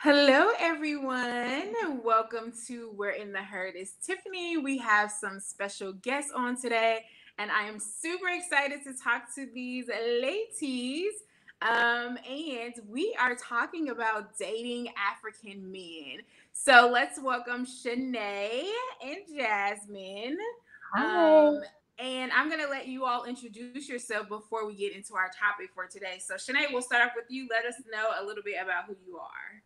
Hello, everyone. Welcome to We're in the Herd. It's Tiffany. We have some special guests on today, and I am super excited to talk to these ladies. And we are talking about dating African men. So let's welcome Shanay and Jasmine. Hi. Um, and I'm going to let you all introduce yourself before we get into our topic for today. So, Shanay, we'll start off with you. Let us know a little bit about who you are.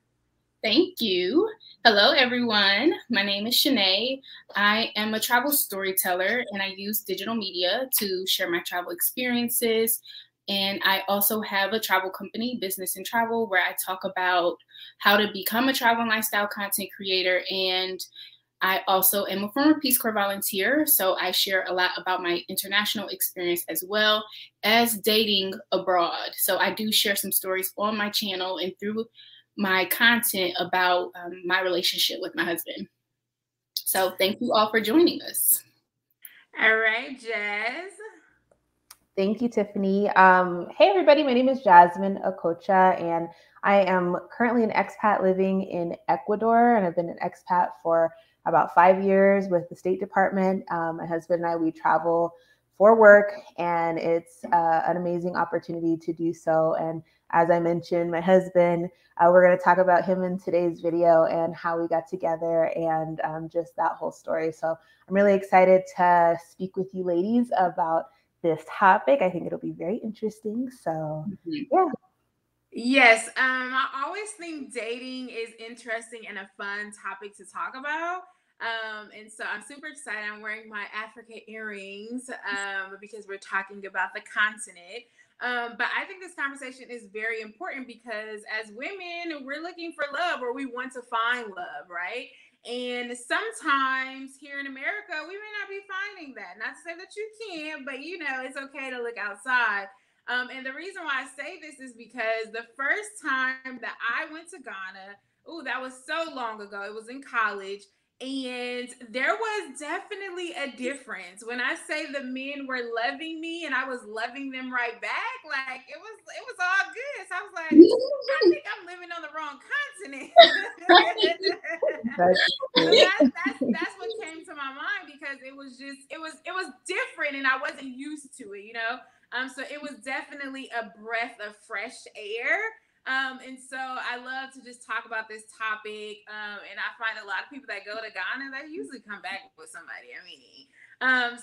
Thank you. Hello, everyone. My name is Shanay. I am a travel storyteller and I use digital media to share my travel experiences. And I also have a travel company, Business and Travel, where I talk about how to become a travel and lifestyle content creator. And I also am a former Peace Corps volunteer, so I share a lot about my international experience as well as dating abroad. So I do share some stories on my channel and through my content about my relationship with my husband. So thank you all for joining us. All right, Jazz. Thank you, Tiffany. Hey, everybody. My name is Jasmine Okocha, and I am currently an expat living in Ecuador, and I've been an expat for about 5 years with the State Department. My husband and I, we travel for work, and it's an amazing opportunity to do so. And as I mentioned, my husband, we're going to talk about him in today's video and how we got together and just that whole story. So I'm really excited to speak with you ladies about this topic. I think it'll be very interesting. So, yeah. Yes, I always think dating is interesting and a fun topic to talk about. And so I'm super excited. I'm wearing my African earrings because we're talking about the continent. But I think this conversation is very important because as women, we're looking for love or we want to find love, right? And sometimes here in America, we may not be finding that. Not to say that you can't, but it's okay to look outside. And the reason why I say this is because the first time that I went to Ghana, that was so long ago. It was in college. And there was definitely a difference. When I say the men were loving me and I was loving them right back, like it was all good. So I was like, I think I'm living on the wrong continent. So that's what came to my mind because it was different and I wasn't used to it. So it was definitely a breath of fresh air. And so I love to just talk about this topic. And I find a lot of people that go to Ghana that usually come back with somebody.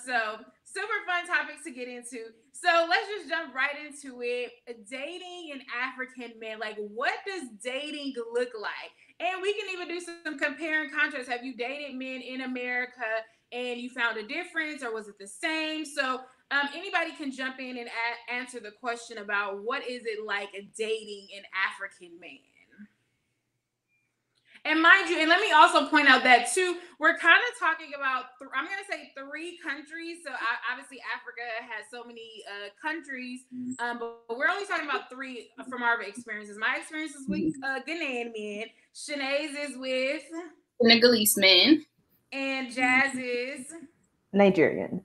So super fun topics to get into. So let's just jump right into it. Dating an African man. Like, what does dating look like? And we can even do some compare and contrast. Have you dated men in America and you found a difference, or was it the same? So anybody can jump in and answer the question about what is it like dating an African man. And mind you, and let me also point out that too, we're kind of talking about, I'm going to say 3 countries. So obviously Africa has so many countries, but we're only talking about 3 from our experiences. My experience is with Ghanaian men. Shanay's is with Senegalese men. And Jazz is Nigerian.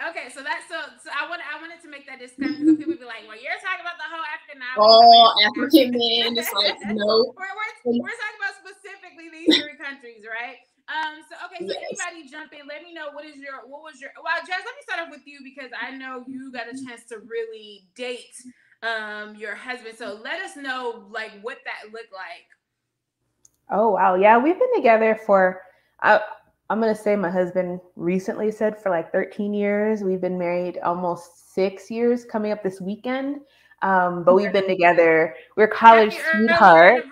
Okay, so I wanted to make that disclaimer because people be like, "Well, you're talking about the whole African now." All African men. It's like no. We're talking about specifically these 3 countries, right? So Yes. anybody jump in. Let me know what was your. Well, Jazz, let me start off with you because I know you got a chance to really date your husband. So let us know like what that looked like. Oh, wow. Yeah, we've been together for, I'm going to say my husband recently said for like 13 years. We've been married almost 6 years coming up this weekend. But we've been together. We're college sweethearts.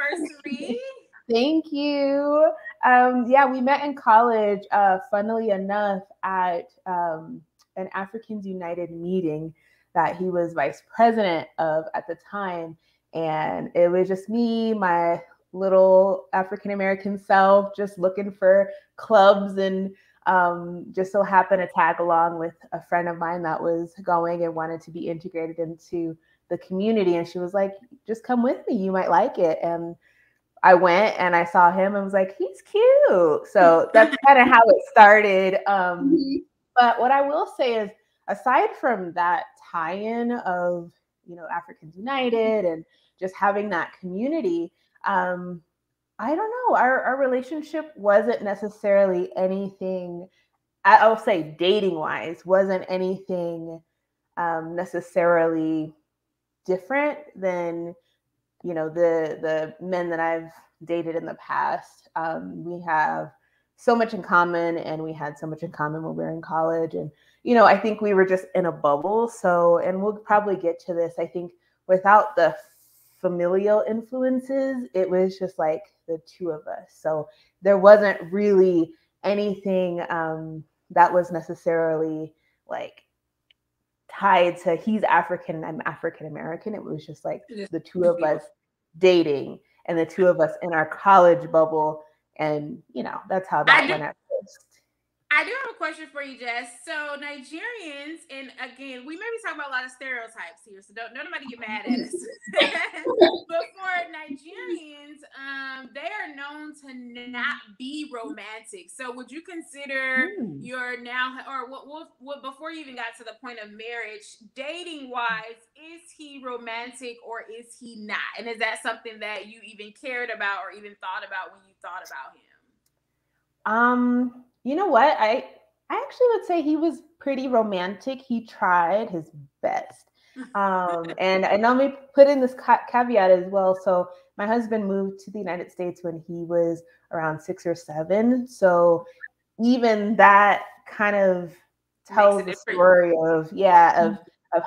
Thank you. Yeah, we met in college, funnily enough, at an Africans United meeting that he was vice president of at the time. And it was just me, my little African American self, just looking for clubs and just so happened to tag along with a friend of mine that was going and wanted to be integrated into the community. And she was like, just come with me, you might like it. And I went and I saw him and was like, he's cute. So that's kind of how it started. But what I will say is, aside from that tie-in of, Africans United and just having that community, I don't know. Our relationship wasn't necessarily anything, I'll say dating wise, wasn't anything necessarily different than, you know, the men that I've dated in the past. We have so much in common, and we had so much in common when we were in college. And, you know, I think we were just in a bubble. So, and we'll probably get to this, I think without the familial influences, it was just like the two of us. So there wasn't really anything that was necessarily like tied to he's African, I'm African American. It was just like the two of us dating and the two of us in our college bubble. And, you know, that's how that went at first. I do have a question for you, Jess. So Nigerians, and again, we may be talking about a lot of stereotypes here, so don't nobody get mad at us. But for Nigerians, they are known to not be romantic. So would you consider your now, or what before you even got to the point of marriage, dating wise, is he romantic or is he not? And is that something that you even cared about or even thought about when you thought about him? You know what? I actually would say he was pretty romantic. He tried his best. And let me put in this caveat as well. So my husband moved to the United States when he was around 6 or 7. So even that kind of tells the story of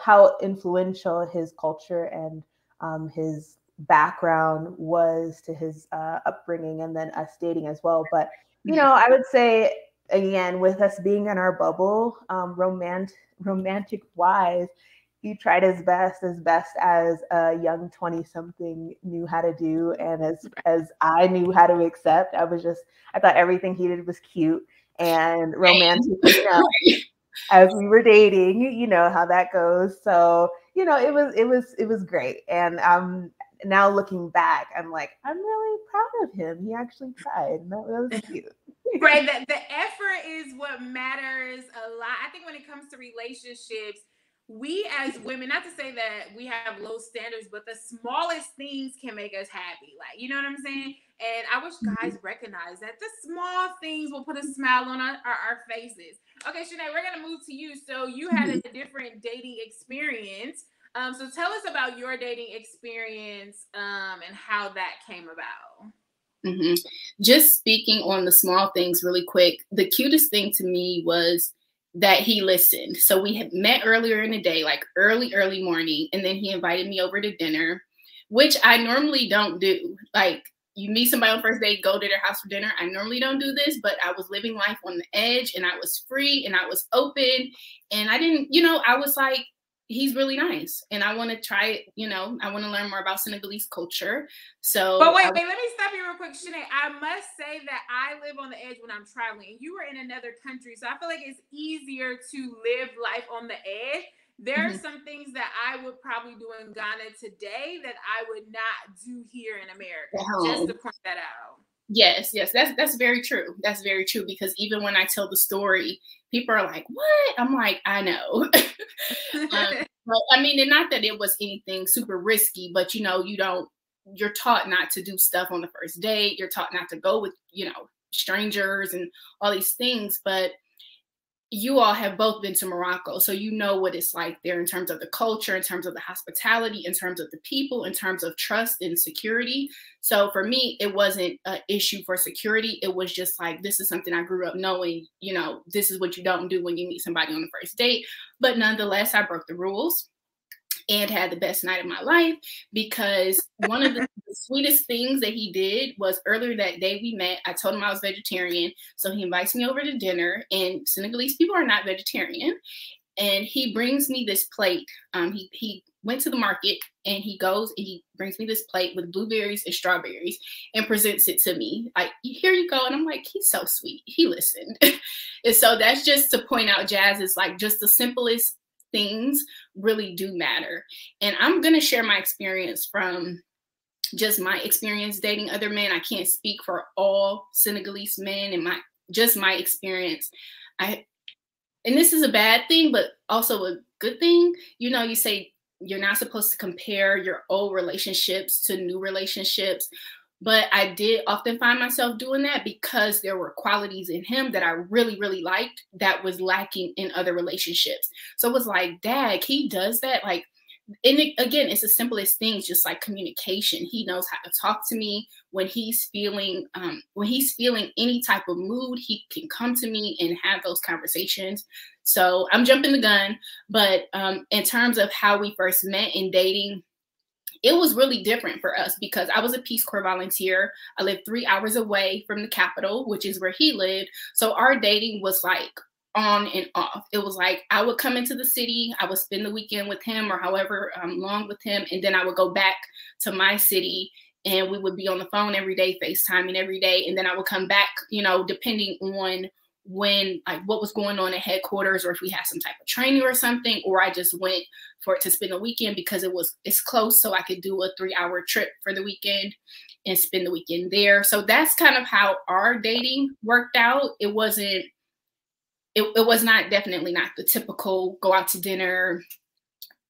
how influential his culture and his background was to his upbringing, and then us dating as well. But you know, I would say, again, with us being in our bubble, romantic wise, he tried his best as a young 20-something knew how to do, and as I knew how to accept. I thought everything he did was cute and romantic enough. As we were dating, you know how that goes. So, you know, it was great. And now looking back, I'm like, I'm really proud of him. He actually tried. That was cute. Right. The effort is what matters a lot. I think when it comes to relationships, we as women, not to say that we have low standards, but the smallest things can make us happy. Like, you know what I'm saying? And I wish guys recognize that the small things will put a smile on our faces. Okay, Shanay, we're going to move to you. So you had a different dating experience. So tell us about your dating experience and how that came about. Just speaking on the small things really quick, the cutest thing to me was that he listened. So we had met earlier in the day, like early morning, and then he invited me over to dinner, which I normally don't do. Like, you meet somebody on first date, go to their house for dinner. I normally don't do this, but I was living life on the edge, and I was free, and I was open, and I didn't, you know, I was like, he's really nice, and I want to try it. You know, I want to learn more about Senegalese culture. So, but wait, let me stop you real quick, Shanay. I must say that I live on the edge when I'm traveling. You were in another country, so I feel like it's easier to live life on the edge. There are some things that I would probably do in Ghana today that I would not do here in America. Just to point that out. Yes, that's very true. That's very true, because even when I tell the story, people are like, "What?" I'm like, "I know." But I mean, and not that it was anything super risky, but you know, you're taught not to do stuff on the first date. You're taught not to go with, you know, strangers and all these things. But you all have both been to Morocco, so you know what it's like there in terms of the culture, in terms of the hospitality, in terms of the people, in terms of trust and security. So for me, it wasn't an issue for security. It was just like, this is something I grew up knowing, you know, this is what you don't do when you meet somebody on the first date. But nonetheless, I broke the rules and had the best night of my life, because one of the sweetest things that he did was earlier that day we met, I told him I was vegetarian. So he invites me over to dinner, and Senegalese people are not vegetarian. And he brings me this plate. He went to the market, and he brings me this plate with blueberries and strawberries and presents it to me. Like, here you go. And I'm like, he's so sweet. He listened. And so that's just to point out, Jazz, is like just the simplest things really do matter. And I'm going to share my experience from just my experience dating other men. I can't speak for all Senegalese men, and my experience. And this is a bad thing, but also a good thing. You know, you say you're not supposed to compare your old relationships to new relationships. But I did often find myself doing that because there were qualities in him that I really, really liked that was lacking in other relationships. So it was like, dang, he does that. Like, and again, it's the simplest things, just like communication. He knows how to talk to me when he's feeling any type of mood. He can come to me and have those conversations. So I'm jumping the gun, but in terms of how we first met in dating, it was really different for us because I was a Peace Corps volunteer. I lived 3 hours away from the capital, which is where he lived. So our dating was like on and off. It was like I would come into the city, I would spend the weekend with him or however long with him, and then I would go back to my city and we would be on the phone every day, FaceTiming every day, and then I would come back, you know, depending on when, like, what was going on at headquarters, or if we had some type of training or something, or I just went for it to spend the weekend because it's close, so I could do a 3-hour trip for the weekend and spend the weekend there. So that's kind of how our dating worked out. It was definitely not the typical go out to dinner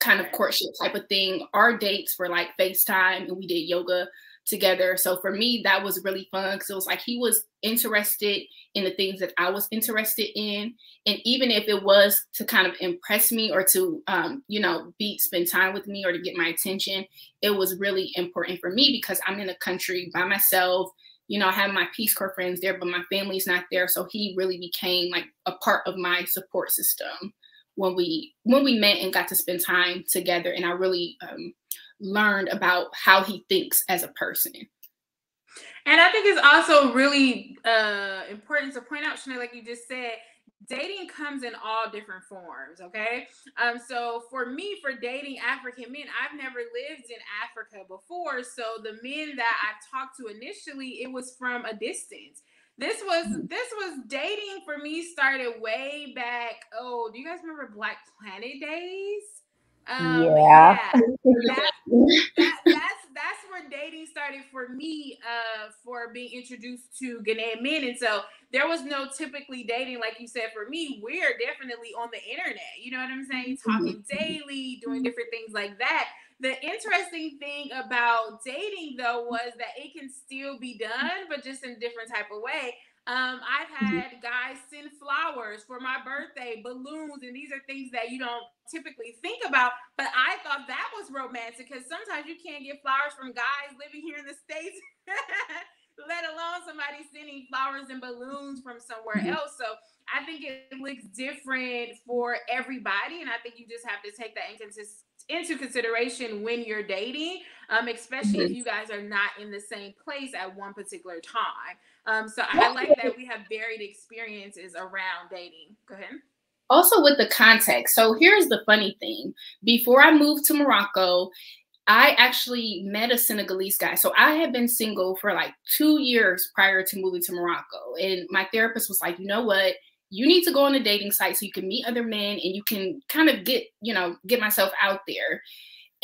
kind of courtship type of thing. Our dates were like FaceTime, and we did yoga together. So for me, that was really fun because it was like he was interested in the things that I was interested in. And even if it was to kind of impress me or to, spend time with me or to get my attention, it was really important for me because I'm in a country by myself. You know, I have my Peace Corps friends there, but my family's not there. So he really became like a part of my support system when we met and got to spend time together. And I really learned about how he thinks as a person. And I think it's also really important to point out, Shanay, like you just said, dating comes in all different forms, okay? So for me, for dating African men, I've never lived in Africa before. So the men that I've talked to initially, it was from a distance. This was dating for me started way back. Oh, do you guys remember Black Planet days? Yeah. That's where dating started for me, for being introduced to Ghanaian men. And so there was no typically dating, like you said. For me, we're definitely on the internet, you know what I'm saying, talking daily, doing different things like that. The interesting thing about dating, though, was that it can still be done, but just in a different type of way. I've had guys send flowers for my birthday, balloons, and these are things that you don't typically think about. But I thought that was romantic because sometimes you can't get flowers from guys living here in the States, let alone somebody sending flowers and balloons from somewhere else. So I think it looks different for everybody, and I think you just have to take that into consideration when you're dating, especially if you guys are not in the same place at one particular time. So I like that we have varied experiences around dating. Go ahead. Also with the context. So here's the funny thing. Before I moved to Morocco, I actually met a Senegalese guy. So I had been single for like 2 years prior to moving to Morocco. And my therapist was like, you know what? You need to go on a dating site so you can meet other men and you can kind of get myself out there.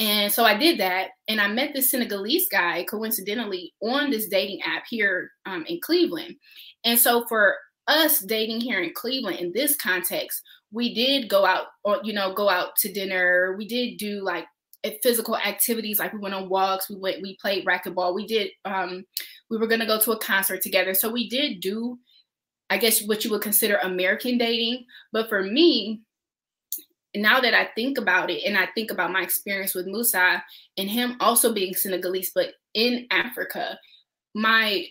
And so I did that. And I met this Senegalese guy coincidentally on this dating app here in Cleveland. And so for us dating here in Cleveland in this context, we did go out to dinner. We did do like physical activities, like we went on walks, we played racquetball. We were going to go to a concert together. So we did do, I guess, what you would consider American dating. But for me, now that I think about it and I think about my experience with Musa and him also being Senegalese, but in Africa, my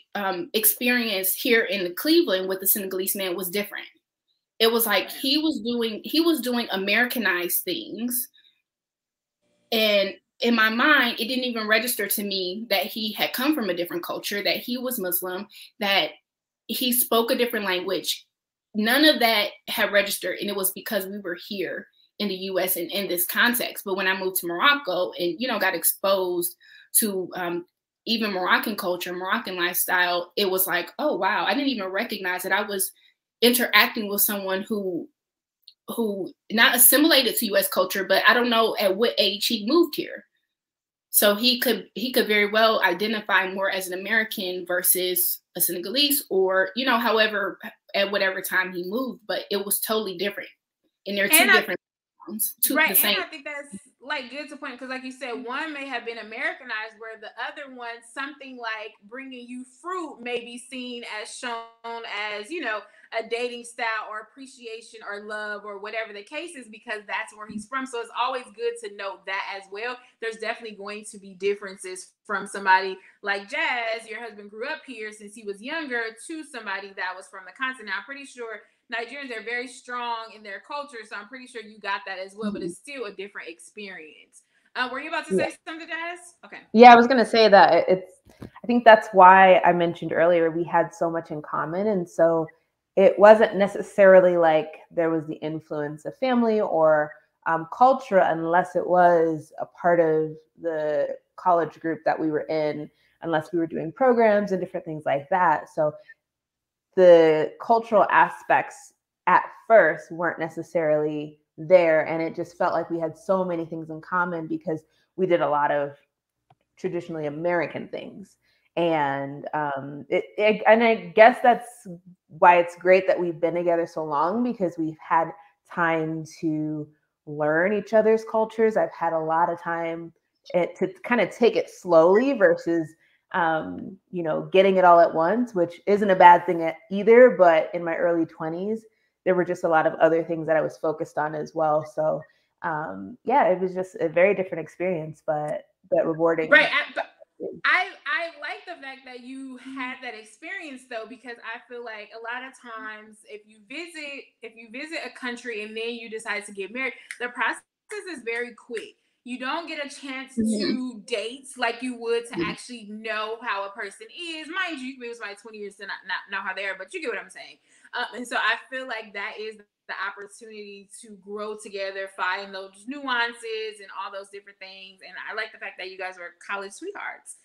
experience here in Cleveland with the Senegalese man was different. It was like he was doing Americanized things. And in my mind, it didn't even register to me that he had come from a different culture, that he was Muslim, that he spoke a different language. None of that had registered. And it was because we were here in the US and in this context. But when I moved to Morocco and, got exposed to even Moroccan culture, Moroccan lifestyle, it was like, oh, wow, I didn't even recognize that I was interacting with someone who not assimilated to US culture, but I don't know at what age he moved here. So he could very well identify more as an American versus a Senegalese or, however, at whatever time he moved, but it was totally different. And they're two different. Right, and I think that's like good to point, because like you said, one may have been Americanized, where the other one, something like bringing you fruit may be seen as shown as, you know, a dating style or appreciation or love or whatever the case is, because that's where he's from. So it's always good to note that as well. There's definitely going to be differences from somebody like Jazz, your husband grew up here since he was younger, to somebody that was from the continent. I'm pretty sure Nigerians are very strong in their culture, so I'm pretty sure you got that as well, but it's still a different experience. Were you about to say something, Jazz? Okay. Yeah, I was going to say that I think that's why I mentioned earlier we had so much in common. And so it wasn't necessarily like there was the influence of family or culture, unless it was a part of the college group that we were in, unless we were doing programs and different things like that. So the cultural aspects at first weren't necessarily there. And it just felt like we had so many things in common because we did a lot of traditionally American things. And and I guess that's why it's great that we've been together so long, because we've had time to learn each other's cultures. I've had a lot of time to kind of take it slowly versus you know, getting it all at once, which isn't a bad thing either. But in my early 20s, there were just a lot of other things that I was focused on as well. So yeah, it was just a very different experience, but rewarding. Right. I like the fact that you had that experience though, because I feel like a lot of times if you visit a country and then you decide to get married, the process is very quick. You don't get a chance to date like you would to actually know how a person is. Mind you, you can be with somebody 20 years to not know how they are, but you get what I'm saying. And so I feel like that is the opportunity to grow together, find those nuances and all those different things. And I like the fact that you guys were college sweethearts.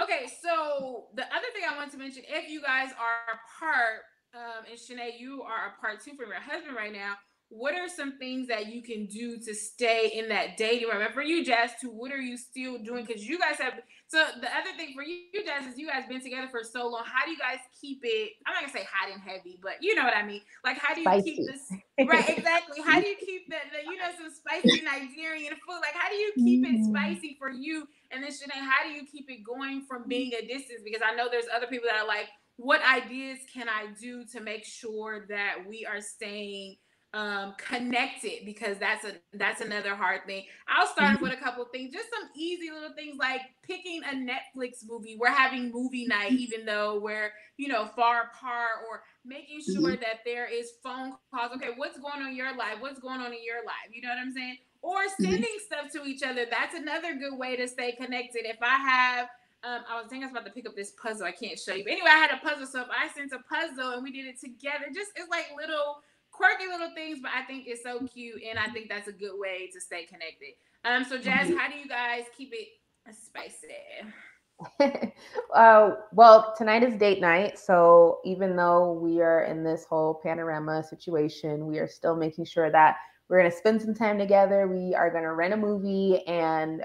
Okay, so the other thing I want to mention, if you guys are apart, and Shanay, you are apart too from your husband right now, what are some things that you can do to stay in that dating room? And for you, Jazz, too, what are you still doing? Because you guys have, so the other thing for you, Jazz, is you guys been together for so long. How do you guys keep it? I'm not gonna say hot and heavy, but you know what I mean. Like, how do you keep this? Right, exactly. How do you keep the you know, some spicy Nigerian food? Like, how do you keep it spicy for you? And then Shanay, how do you keep it going from being a distance? Because I know there's other people that are like, what ideas can I do to make sure that we are staying connected, because that's another hard thing. I'll start off with a couple of things, just some easy little things like picking a Netflix movie. We're having movie night even though we're, you know, far apart, or making sure that there is phone calls. Okay, what's going on in your life? What's going on in your life? You know what I'm saying? Or sending stuff to each other. That's another good way to stay connected. If I have I was thinking I was about to pick up this puzzle. I can't show you. But anyway, I had a puzzle. So if I sent a puzzle and we did it together, just it's like little quirky little things, but I think it's so cute, and I think that's a good way to stay connected. So Jazz, how do you guys keep it spicy? Well, tonight is date night, so even though we are in this whole panorama situation, we are still making sure that we're going to spend some time together. We are going to rent a movie, and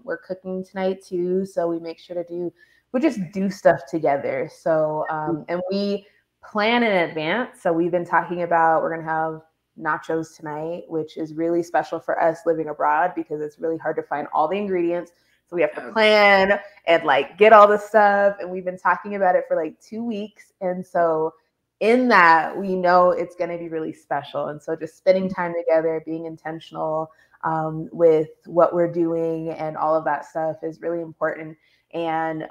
we're cooking tonight too, so we make sure to we just do stuff together. So and we plan in advance. So we've been talking about, we're going to have nachos tonight, which is really special for us living abroad because it's really hard to find all the ingredients. So we have to plan and like get all the stuff. And we've been talking about it for like 2 weeks. And so in that, we know it's going to be really special. And so just spending time together, being intentional with what we're doing and all of that stuff is really important. And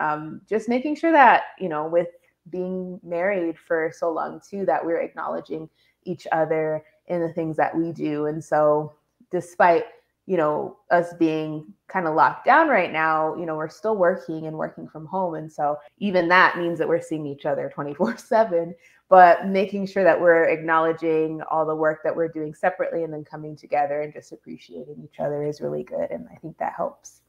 just making sure that, you know, with being married for so long too, that we're acknowledging each other in the things that we do. And so despite, you know, us being kind of locked down right now, you know, we're still working from home. And so even that means that we're seeing each other 24/7, but making sure that we're acknowledging all the work that we're doing separately and then coming together and just appreciating each other is really good. And I think that helps.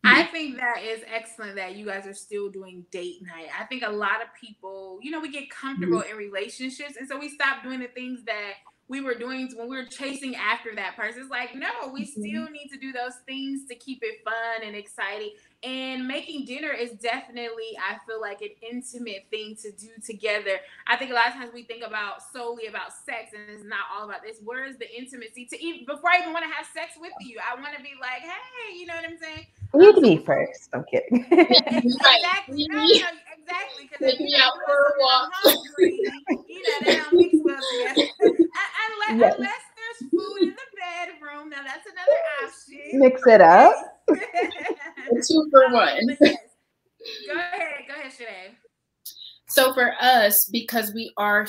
I think that is excellent that you guys are still doing date night. I think a lot of people, you know, we get comfortable in relationships, and so we stop doing the things that we were doing when we were chasing after that person. It's like, no, we still need to do those things to keep it fun and exciting. And making dinner is definitely, I feel like, an intimate thing to do together. I think a lot of times we think about solely about sex, and it's not all about this. Where is the intimacy to even before I even want to have sex with you? I want to be like, hey, you know what I'm saying? You need me first. I'm kidding. Exactly. No, exactly. Because if you're not doing something, I'm hungry. You know, that don't mix well together. Unless there's food in the bedroom. Now that's another option. Mix it up. 2 for 1. Yes. Go ahead, Shanay. So for us, because we are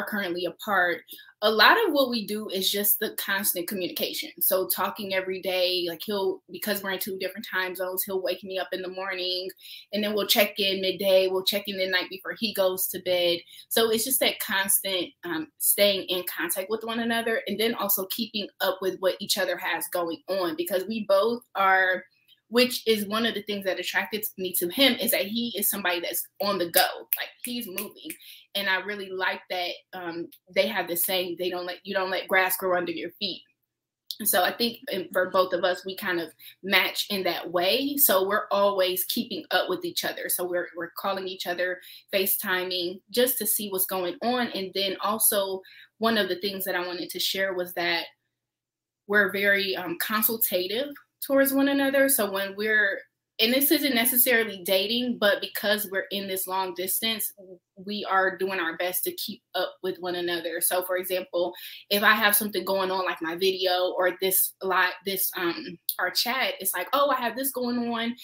currently apart, a lot of what we do is just the constant communication. So talking every day, like because we're in 2 different time zones, he'll wake me up in the morning, and then we'll check in midday, we'll check in the night before he goes to bed. So it's just that constant staying in contact with one another, and then also keeping up with what each other has going on, because we both are, which is one of the things that attracted me to him, is that he is somebody that's on the go, like he's moving. And I really like that they have the saying, you don't let grass grow under your feet. And so I think for both of us, we kind of match in that way. So we're always keeping up with each other. So we're calling each other, FaceTiming, just to see what's going on. And then also one of the things that I wanted to share was that we're very consultative towards one another. So when and this isn't necessarily dating, but because we're in this long distance, we are doing our best to keep up with one another. So for example, if I have something going on, like my video or our chat, it's like, oh, I have this going on,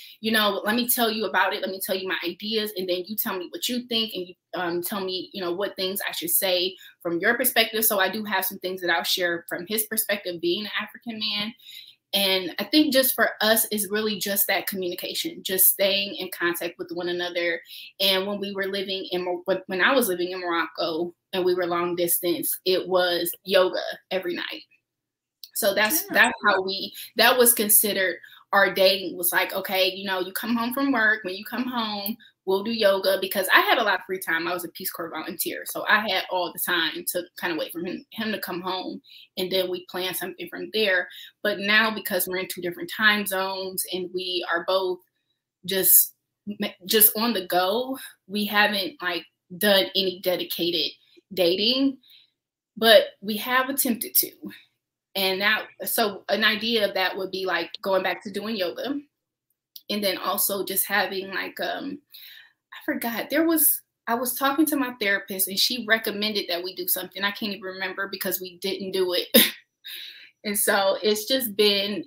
let me tell you about it. Let me tell you my ideas. And then you tell me what you think, and you tell me, what things I should say from your perspective. So I do have some things that I'll share from his perspective, being an African man. And I think just for us is really just that communication, just staying in contact with one another. And when I was living in Morocco and we were long distance, it was yoga every night. So that's how that was considered our dating. Was like, okay, you come home from work. When you come home, we'll do yoga, because I had a lot of free time. I was a Peace Corps volunteer. So I had all the time to kind of wait for him to come home, and then we plan something from there. But now, because we're in 2 different time zones and we are both just on the go, we haven't done any dedicated dating, but we have attempted to. And so an idea of that would be like going back to doing yoga, and then also just having I forgot, I was talking to my therapist, and she recommended that we do something. I can't even remember because we didn't do it. And so it's just been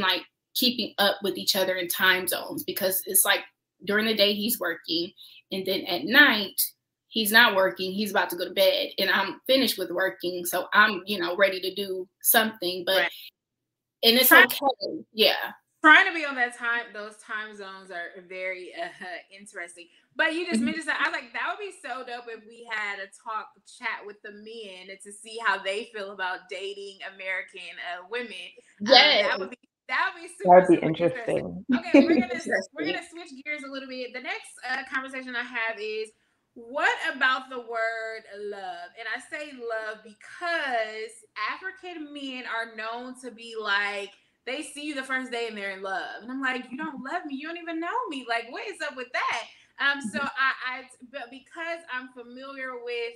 like keeping up with each other in time zones, because it's like during the day he's working, and then at night he's not working. He's about to go to bed, and I'm finished with working. So I'm, ready to do something, but, and it's okay. Yeah. Trying to be on those time zones are very interesting. But you just mentioned that. I was like, that would be so dope if we had a chat with the men and to see how they feel about dating American women. Yes. That would be super interesting. Okay, we're gonna switch gears a little bit. The next conversation I have is, what about the word love? And I say love because African men are known to be like, they see you the first day and they're in love. And I'm like, you don't love me. You don't even know me. Like, what is up with that? So but because I'm familiar with,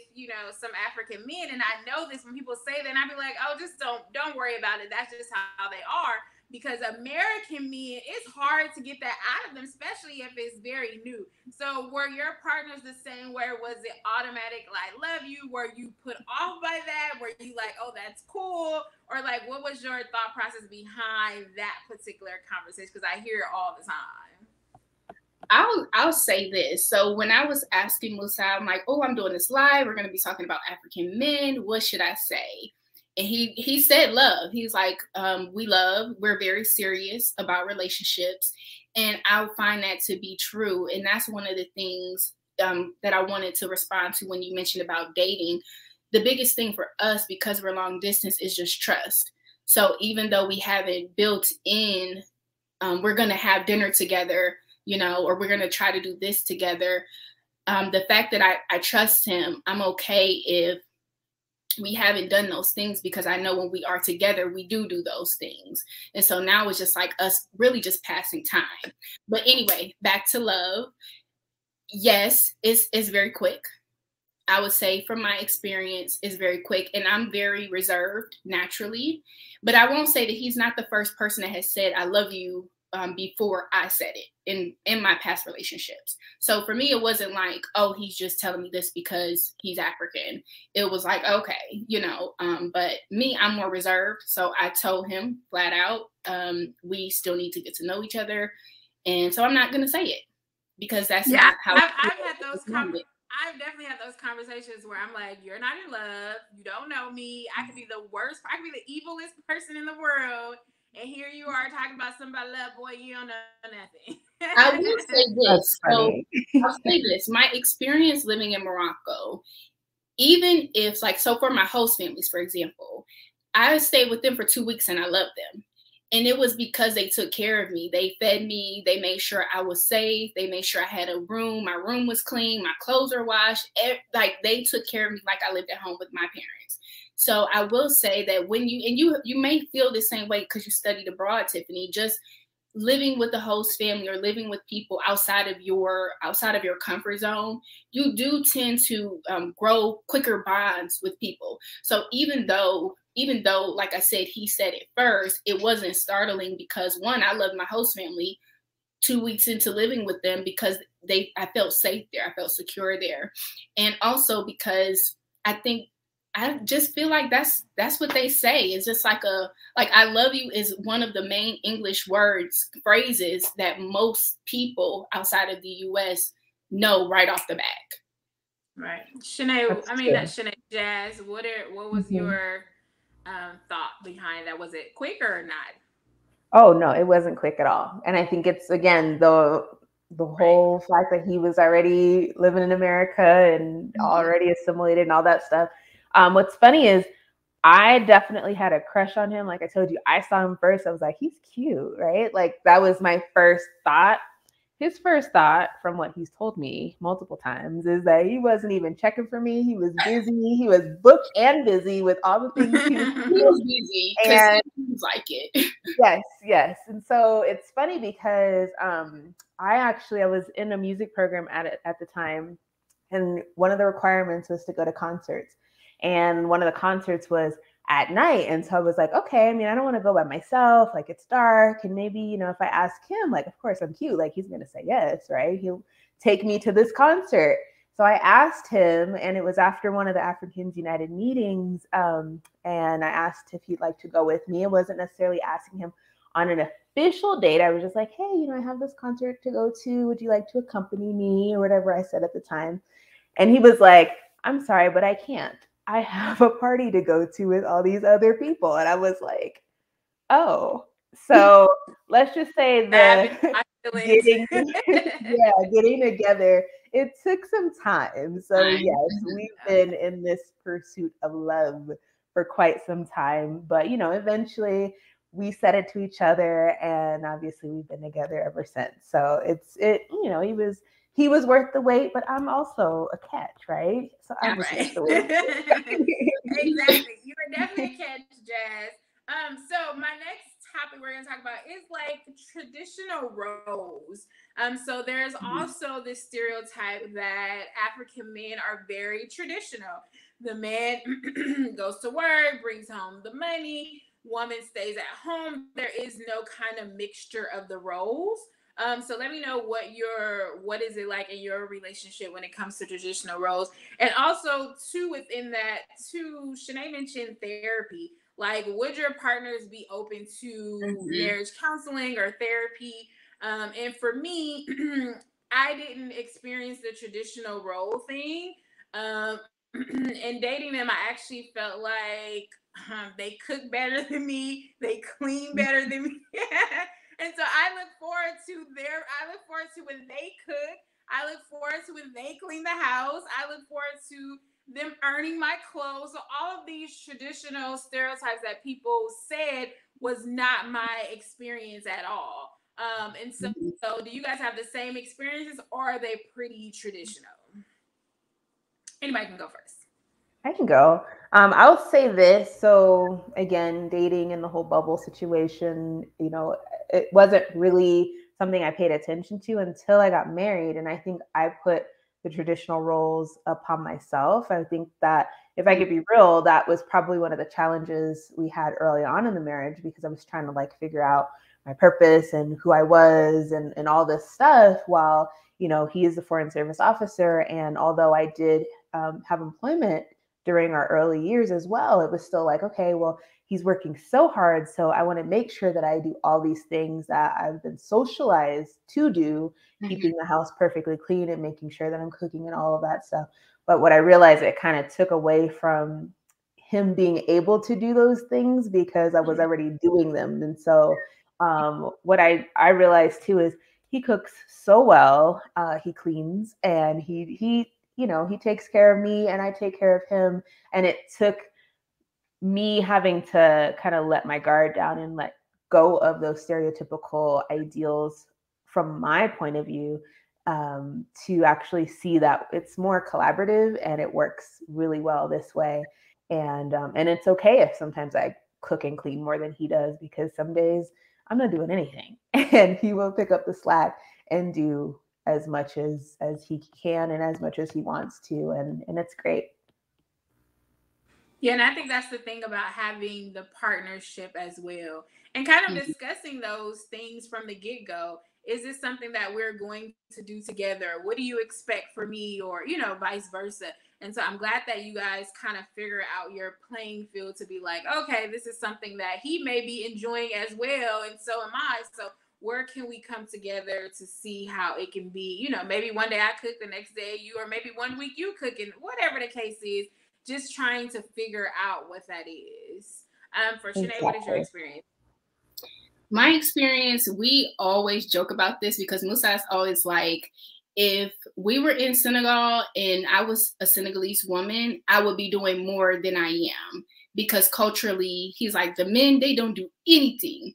some African men, and I know this when people say that, and I be like, oh, just don't worry about it. That's just how they are. Because American men, it's hard to get that out of them, especially if it's very new. So were your partners the same way? Was it automatic, like, love you? Were you put off by that? Were you like, oh, that's cool? Or like, what was your thought process behind that particular conversation? Because I hear it all the time. I'll say this. So when I was asking Musa, I'm like, oh, I'm doing this live. We're going to be talking about African men. What should I say? And he said love. He's like, we love. We're very serious about relationships. And I find that to be true. And that's one of the things that I wanted to respond to when you mentioned about dating. The biggest thing for us, because we're long distance, is just trust. So even though we haven't built in, we're going to have dinner together, or we're going to try to do this together. The fact that I trust him, I'm okay if we haven't done those things, because I know when we are together, we do those things. And so now it's just like us really just passing time. But anyway, back to love. Yes, it's very quick. I would say from my experience is very quick, and I'm very reserved naturally, but I won't say that he's not the first person that has said, I love you, before I said it in my past relationships. So for me, it wasn't like, oh, he's just telling me this because he's African. It was like, okay, but me, I'm more reserved. So I told him flat out, we still need to get to know each other. And so I'm not going to say it, because that's not how I've had those I've definitely had those conversations where I'm like, you're not in love. You don't know me. I could be the worst. I could be the evilest person in the world. And here you are talking about somebody love, boy, you don't know nothing. I will say this. So I'll say this. My experience living in Morocco, even if so for my host families, for example, I stayed with them for 2 weeks and I loved them. And it was because they took care of me. They fed me. They made sure I was safe. They made sure I had a room. My room was clean. My clothes were washed. They took care of me like I lived at home with my parents. So I will say that when you may feel the same way because you studied abroad, Tiffany, just living with the host family or living with people outside of your comfort zone, you do tend to grow quicker bonds with people. So even though, like I said, he said it first, it wasn't startling because, one, I loved my host family 2 weeks into living with them because I felt safe there. I felt secure there. And also because I just feel like that's what they say. It's just like I love you is one of the main English phrases that most people outside of the US know right off the bat. Right. Shanay, not Shanay, Jazz, what was your thought behind that? Was it quick or not? Oh, no, it wasn't quick at all. And I think it's, again, the whole fact that he was already living in America and already assimilated and all that stuff. What's funny is I definitely had a crush on him. Like I told you, I saw him first. I was like, he's cute, right? Like that was my first thought. His first thought, from what he's told me multiple times, is that he wasn't even checking for me. He was busy. He was booked and busy with all the things he was busy because he was like it. Yes. And so it's funny because I was in a music program at the time, and one of the requirements was to go to concerts. And one of the concerts was at night. And so I was like, okay, I mean, I don't want to go by myself. Like it's dark. And maybe, if I ask him, like, of course I'm cute. Like he's going to say yes, right? He'll take me to this concert. So I asked him, and it was after one of the Africans United meetings. And I asked if he'd like to go with me. It wasn't necessarily asking him on an official date. I was just like, hey, I have this concert to go to. Would you like to accompany me, or whatever I said at the time? And he was like, I'm sorry, but I can't. I have a party to go to with all these other people. And I was like, oh, so let's just say that getting together, it took some time. So yes, we've been in this pursuit of love for quite some time. But, eventually we said it to each other, and obviously we've been together ever since. So he was worth the wait, but I'm also a catch, right? So I was worth the wait. Exactly. You were definitely a catch, Jazz. So my next topic we're going to talk about is traditional roles. So there's also this stereotype that African men are very traditional. The man goes to work, brings home the money, woman stays at home. There is no kind of mixture of the roles. So let me know what is it like in your relationship when it comes to traditional roles, and also too within that too. Shanay mentioned therapy. Like, would your partners be open to marriage counseling or therapy? And for me, I didn't experience the traditional role thing. In dating them, I actually felt like they cook better than me, they clean better than me. And so I look forward to when they cook. I look forward to when they clean the house. I look forward to them earning my clothes. So all of these traditional stereotypes that people said was not my experience at all. And so do you guys have the same experiences, or are they pretty traditional? Anybody can go first. I can go. I'll say this. So again, dating and the whole bubble situation, it wasn't really something I paid attention to until I got married. And I think I put the traditional roles upon myself. I think that if I could be real, that was probably one of the challenges we had early on in the marriage, because I was trying to like figure out my purpose and who I was and all this stuff while, he is a foreign service officer. And although I did have employment during our early years as well, it was still like, okay, well, he's working so hard. So I want to make sure that I do all these things that I've been socialized to do, keeping the house perfectly clean and making sure that I'm cooking and all of that stuff. But what I realized, it kind of took away from him being able to do those things because I was already doing them. And so what I realized too is he cooks so well, he cleans, and he takes care of me and I take care of him. And it took me having to kind of let my guard down and let go of those stereotypical ideals from my point of view, to actually see that it's more collaborative and it works really well this way. And it's okay if sometimes I cook and clean more than he does, because some days I'm not doing anything and he will pick up the slack and do as much as he can and as much as he wants to. And it's great. Yeah, and I think that's the thing about having the partnership as well, and kind of discussing those things from the get-go. Is this something that we're going to do together? What do you expect for me? Or, vice versa. And so I'm glad that you guys kind of figure out your playing field to be like, okay, this is something that he may be enjoying as well, and so am I. So where can we come together to see how it can be, maybe one day I cook, the next day you, or maybe one week you cook, and whatever the case is, just trying to figure out what that is. For Shanay, Exactly. what is your experience? My experience, we always joke about this because Musa is always like, if we were in Senegal and I was a Senegalese woman, I would be doing more than I am, because culturally, he's like, the men, they don't do anything.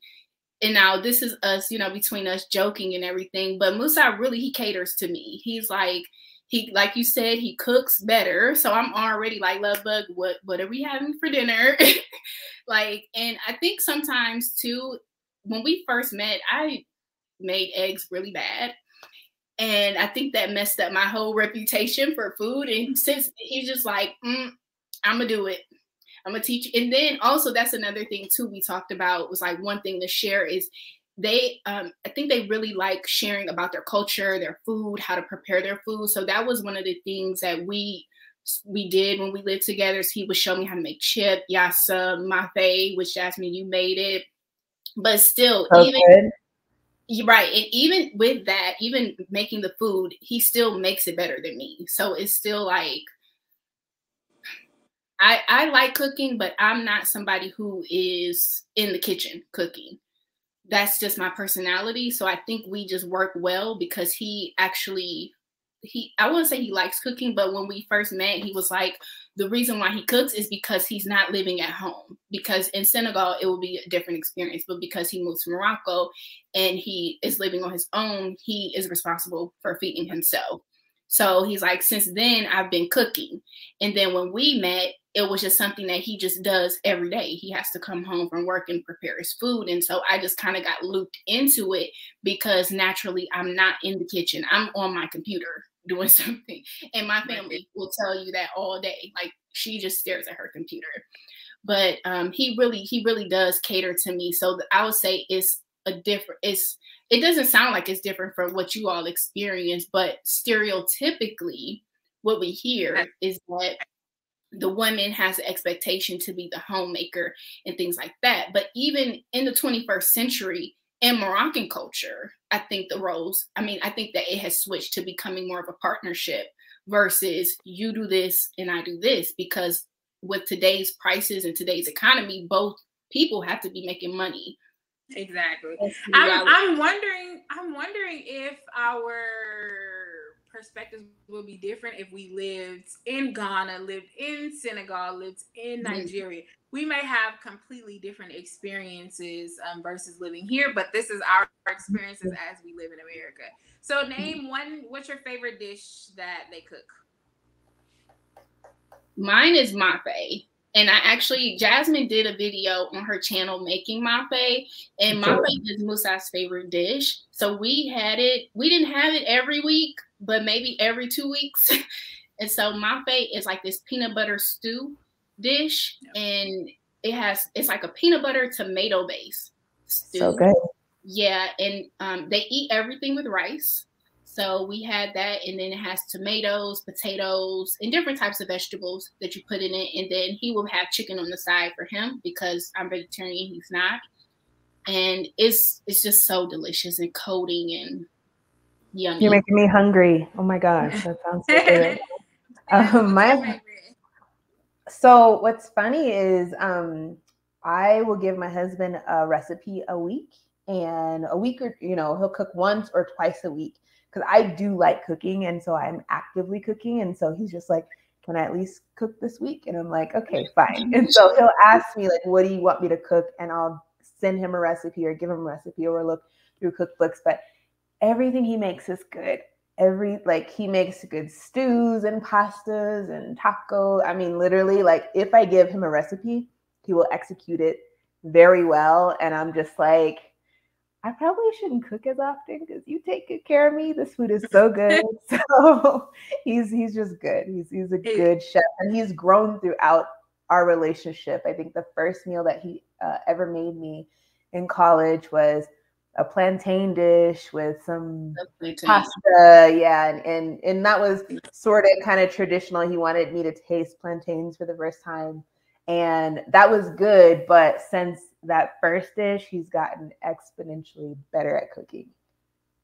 And now this is us, between us joking and everything. But Musa really, he caters to me. He's like, like you said, he cooks better. So I'm already like, love bug, what are we having for dinner? And I think sometimes too, when we first met, I made eggs really bad. And I think that messed up my whole reputation for food. And since he's just like, I'm gonna do it. I'm gonna teach. And then also that's another thing too we talked about, was like, one thing to share is I think they really like sharing about their culture, their food, how to prepare their food. So that was one of the things that we did when we lived together. So he would show me how to make chip, yassa, mafe, which Jasmine, you made it. But still, you're right. And even with that, even making the food, he still makes it better than me. So it's still like, I like cooking, but I'm not somebody who is in the kitchen cooking. That's just my personality. So I think we just work well, because he actually, I wouldn't say he likes cooking, but when we first met, he was like, the reason why he cooks is because he's not living at home. Because in Senegal, it will be a different experience. But because he moved to Morocco and he is living on his own, he is responsible for feeding himself. So he's like, since then, I've been cooking. And then when we met, it was just something that he just does every day. He has to come home from work and prepare his food. And so I just kind of got looped into it, because naturally I'm not in the kitchen. I'm on my computer doing something. And my family will tell you that all day. Like, she just stares at her computer. But he really does cater to me. So I would say it doesn't sound like it's different from what you all experience, but stereotypically what we hear is that the woman has an expectation to be the homemaker and things like that. But even in the 21st century, in Moroccan culture, I think I think that it has switched to becoming more of a partnership versus you do this and I do this, because with today's prices and today's economy, both people have to be making money. Exactly. I'm wondering if our perspectives will be different if we lived in Ghana, lived in Senegal, lived in Nigeria. We may have completely different experiences versus living here, but this is our experiences as we live in America. So name one, what's your favorite dish that they cook? Mine is mafe. And Jasmine did a video on her channel making mafe, and mafe is Musa's favorite dish. So we didn't have it every week, but maybe every 2 weeks. And so mafe is like this peanut butter stew dish, and it's like a peanut butter tomato base stew. So good. Yeah, and they eat everything with rice. So we had that, and then it has tomatoes, potatoes, and different types of vegetables that you put in it. And then he will have chicken on the side for him because I'm vegetarian, he's not. And it's just so delicious and coating and yummy. You're making me hungry. Oh my gosh, that sounds so good. So what's funny is I will give my husband a recipe a week, and a week, or he'll cook once or twice a week. Because I do like cooking, and so I'm actively cooking. And so he's just like, can I at least cook this week? And I'm like, okay, fine. And so he'll ask me, like, what do you want me to cook? And I'll send him a recipe or give him a recipe, or look through cookbooks. But everything he makes is good. He makes good stews and pastas and taco. I mean, literally, like, if I give him a recipe, he will execute it very well. And I'm just like, I probably shouldn't cook as often because you take good care of me. This food is so good. So he's just good. He's a good chef, and he's grown throughout our relationship. I think the first meal that he ever made me in college was a plantain dish with some pasta. Yeah, and that was sort of kind of traditional. He wanted me to taste plantains for the first time, and that was good. But since that first dish, he's gotten exponentially better at cooking.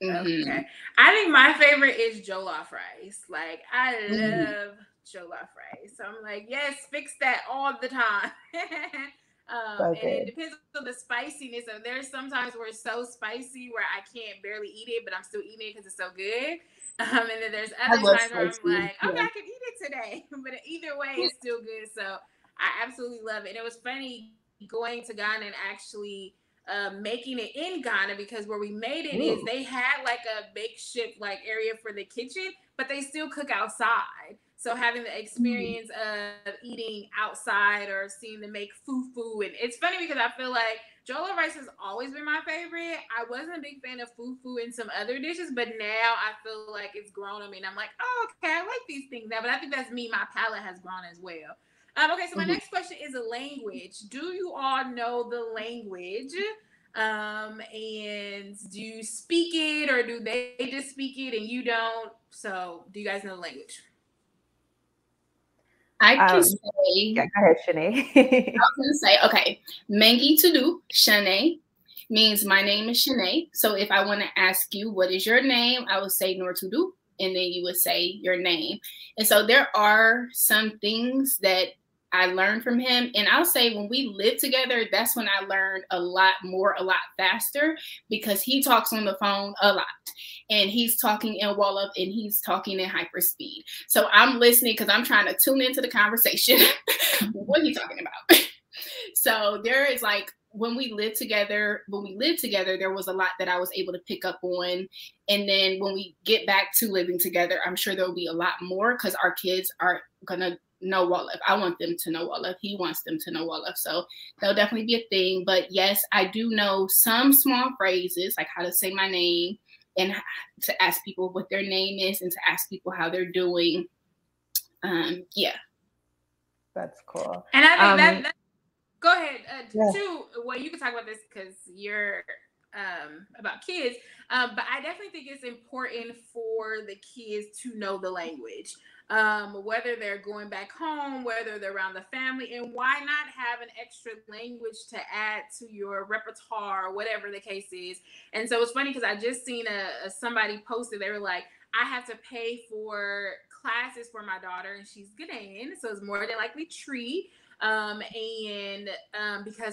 Okay. I think my favorite is jollof rice. Like, I love jollof rice. So I'm like, yes, fix that all the time. And it depends on the spiciness. So there's sometimes where it's so spicy where I can't barely eat it, but I'm still eating it because it's so good. And then there's other times where I'm like, okay, I can eat it today. But either way, it's still good. So I absolutely love it. And it was funny going to Ghana and actually making it in Ghana, because where we made it is they had like a makeshift like area for the kitchen, but they still cook outside. So having the experience of eating outside or seeing them make fufu, and it's funny because I feel like jollof rice has always been my favorite. I wasn't a big fan of fufu and some other dishes, but now I feel like it's grown on me, and I'm like, oh, okay, I like these things now. But I think that's me. My palate has grown as well. Okay, so my next question is a language. Do you all know the language? And do you speak it, or do they just speak it and you don't? So do you guys know the language? I can say. Yeah, go ahead, Shanay. I was going to say, okay, Mengi to do, Shanay, means my name is Shanay. So if I want to ask you, what is your name? I would say Nortudu, and then you would say your name. And so there are some things that I learned from him. And I'll say when we lived together, that's when I learned a lot more, a lot faster, because he talks on the phone a lot. And he's talking in Wolof, and he's talking in hyper speed. So I'm listening because I'm trying to tune into the conversation. What are you talking about? So there is like, when we lived together, there was a lot that I was able to pick up on. And then when we get back to living together, I'm sure there'll be a lot more, because our kids are going to know Wolof. I want them to know Wolof. He wants them to know Wolof. So that'll definitely be a thing. But yes, I do know some small phrases, like how to say my name, and to ask people what their name is, and to ask people how they're doing. Yeah. That's cool. And I think that go ahead. Too, well, you can talk about this because you're about kids. But I definitely think it's important for the kids to know the language. Whether they're going back home, whether they're around the family, and why not have an extra language to add to your repertoire, whatever the case is. And so it's funny because I just seen somebody posted, they were like, I have to pay for classes for my daughter, and she's Ghanaian, so it's more than likely Tree, because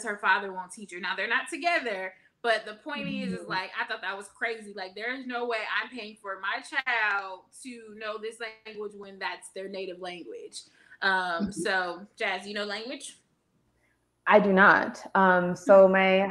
her father won't teach her. Now they're not together. But the point is like, I thought that was crazy. Like, there's no way I'm paying for my child to know this language when that's their native language. So, Jazz, you know language? I do not. So my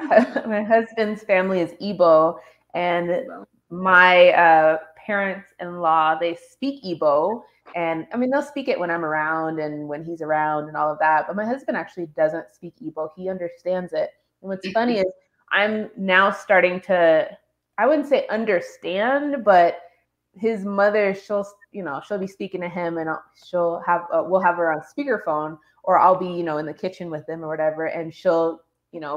husband's family is Igbo, and my parents-in-law, they speak Igbo. And I mean, they'll speak it when I'm around and when he's around and all of that. But my husband actually doesn't speak Igbo. He understands it. And what's funny is I'm now starting to, I wouldn't say understand, but his mother, she'll be speaking to him, and she'll have, we'll have her on speakerphone, or I'll be, in the kitchen with him or whatever. And she'll,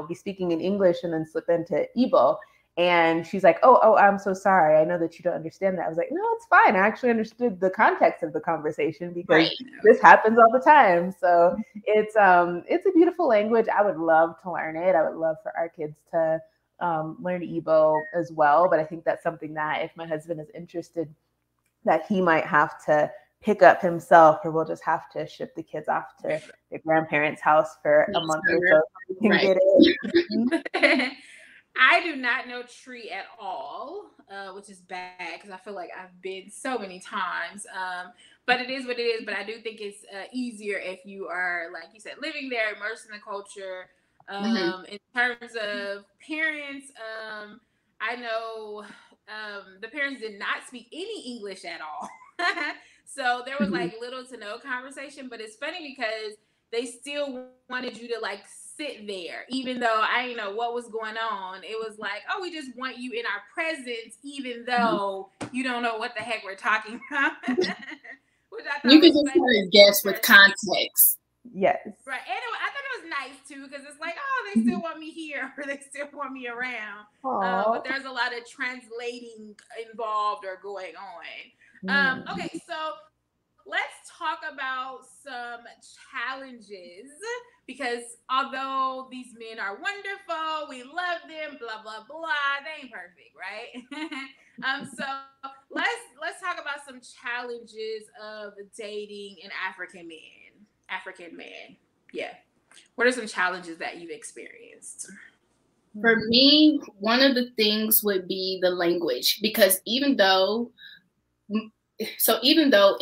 be speaking in English and then slip into Igbo. And she's like, oh, I'm so sorry. I know that you don't understand that. I was like, no, it's fine. I actually understood the context of the conversation because this happens all the time. So it's a beautiful language. I would love to learn it. I would love for our kids to learn Igbo as well. But I think that's something that if my husband is interested, that he might have to pick up himself, or we'll just have to ship the kids off to their grandparents' house for a month or so we can get it. I do not know Tree at all, which is bad because I feel like I've been so many times. But it is what it is. But I do think it's easier if you are, like you said, living there, immersed in the culture. In terms of parents, I know the parents did not speak any English at all. So there was like little to no conversation. But it's funny because they still wanted you to like sit there, even though I didn't know what was going on. It was like, oh, we just want you in our presence, even though you don't know what the heck we're talking about. Which I thought you could just kind of guess with context. Yes. Right. Anyway, I thought it was nice too, because it's like, oh, they still want me here, or they still want me around. But there's a lot of translating involved or going on. Okay, so let's talk about some challenges, because although these men are wonderful, we love them, blah, blah, blah, they ain't perfect, right? So let's talk about some challenges of dating an African man. Yeah. What are some challenges that you've experienced? For me, one of the things would be the language, because even though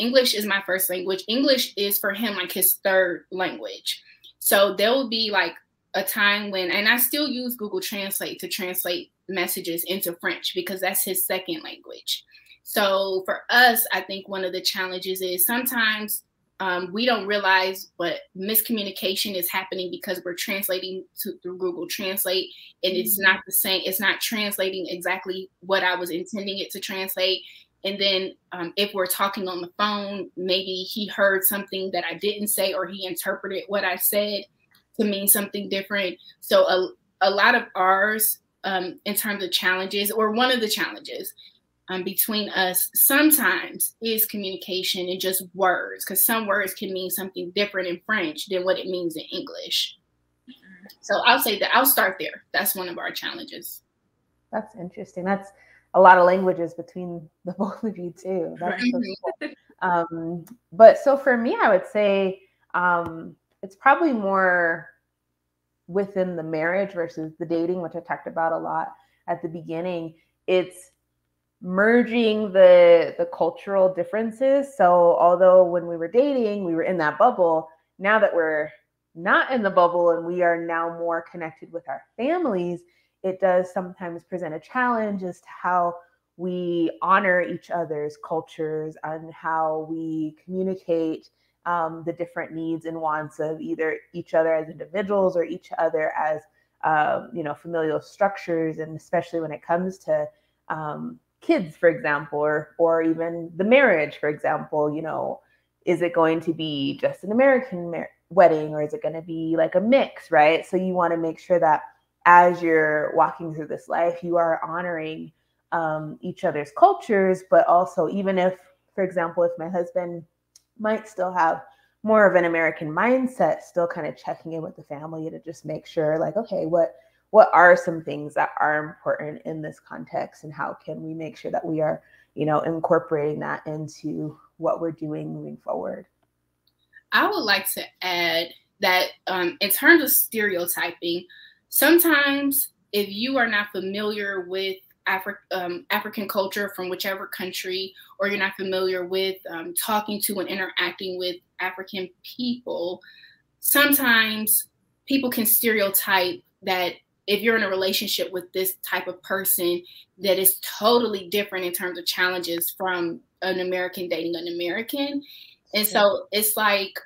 English is my first language, English is for him like his third language. So there will be like a time when, and I still use Google Translate to translate messages into French because that's his second language. So for us, I think one of the challenges is sometimes we don't realize what miscommunication is happening because we're translating through Google Translate, and it's not the same. It's not translating exactly what I was intending it to translate. And then if we're talking on the phone, maybe he heard something that I didn't say, or he interpreted what I said to mean something different. So a lot of ours in terms of challenges, or one of the challenges between us sometimes is communication and just words, because some words can mean something different in French than what it means in English. So I'll say that I'll start there. That's one of our challenges. That's interesting. That's a lot of languages between the both of you too. That's so cool. But so for me, I would say it's probably more within the marriage versus the dating, which I talked about a lot at the beginning. It's merging the cultural differences. So although when we were dating, we were in that bubble, now that we're not in the bubble and we are now more connected with our families, it does sometimes present a challenge as to how we honor each other's cultures and how we communicate the different needs and wants of either each other as individuals or each other as familial structures, and especially when it comes to kids, for example, or even the marriage, for example. Is it going to be just an American wedding, or is it going to be like a mix, right? So you want to make sure that as you're walking through this life, you are honoring each other's cultures, but also, even if, for example, if my husband might still have more of an American mindset, still kind of checking in with the family to just make sure, like, okay, what are some things that are important in this context, and how can we make sure that we are, incorporating that into what we're doing moving forward? I would like to add that in terms of stereotyping, sometimes if you are not familiar with African culture from whichever country, or you're not familiar with talking to and interacting with African people, sometimes people can stereotype that if you're in a relationship with this type of person that is totally different in terms of challenges from an American dating an American. And so it's like,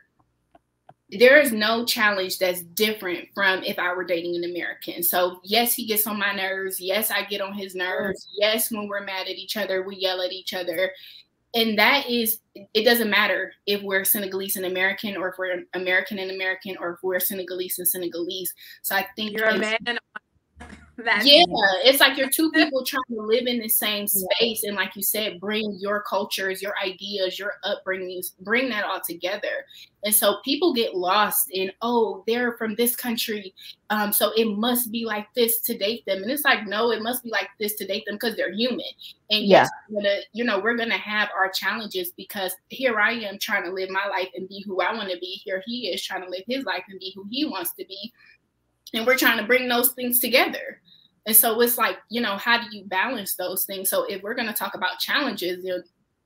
there is no challenge that's different from if I were dating an American. So yes, he gets on my nerves. Yes, I get on his nerves. Yes, when we're mad at each other, we yell at each other. And that is, it doesn't matter if we're Senegalese and American, or if we're American and American, or if we're Senegalese and Senegalese. So I think you're a man. It's like you're two people trying to live in the same space, and like you said, bring your cultures, your ideas, your upbringings, bring that all together. And so people get lost in, oh, they're from this country, so it must be like this to date them. And it's like, no, it must be like this to date them because they're human. And yes, we're gonna have our challenges, because here I am trying to live my life and be who I want to be. Here he is trying to live his life and be who he wants to be. And we're trying to bring those things together. And so it's like, how do you balance those things? So if we're going to talk about challenges,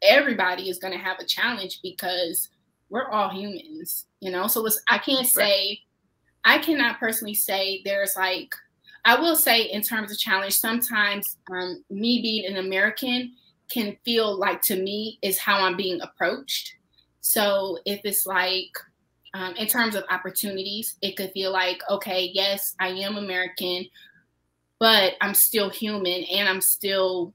everybody is going to have a challenge, because we're all humans, So I cannot personally say there's like, I will say in terms of challenge, sometimes me being an American can feel like, to me, is how I'm being approached. So if it's like, in terms of opportunities, it could feel like, okay, yes, I am American, but I'm still human, and I'm still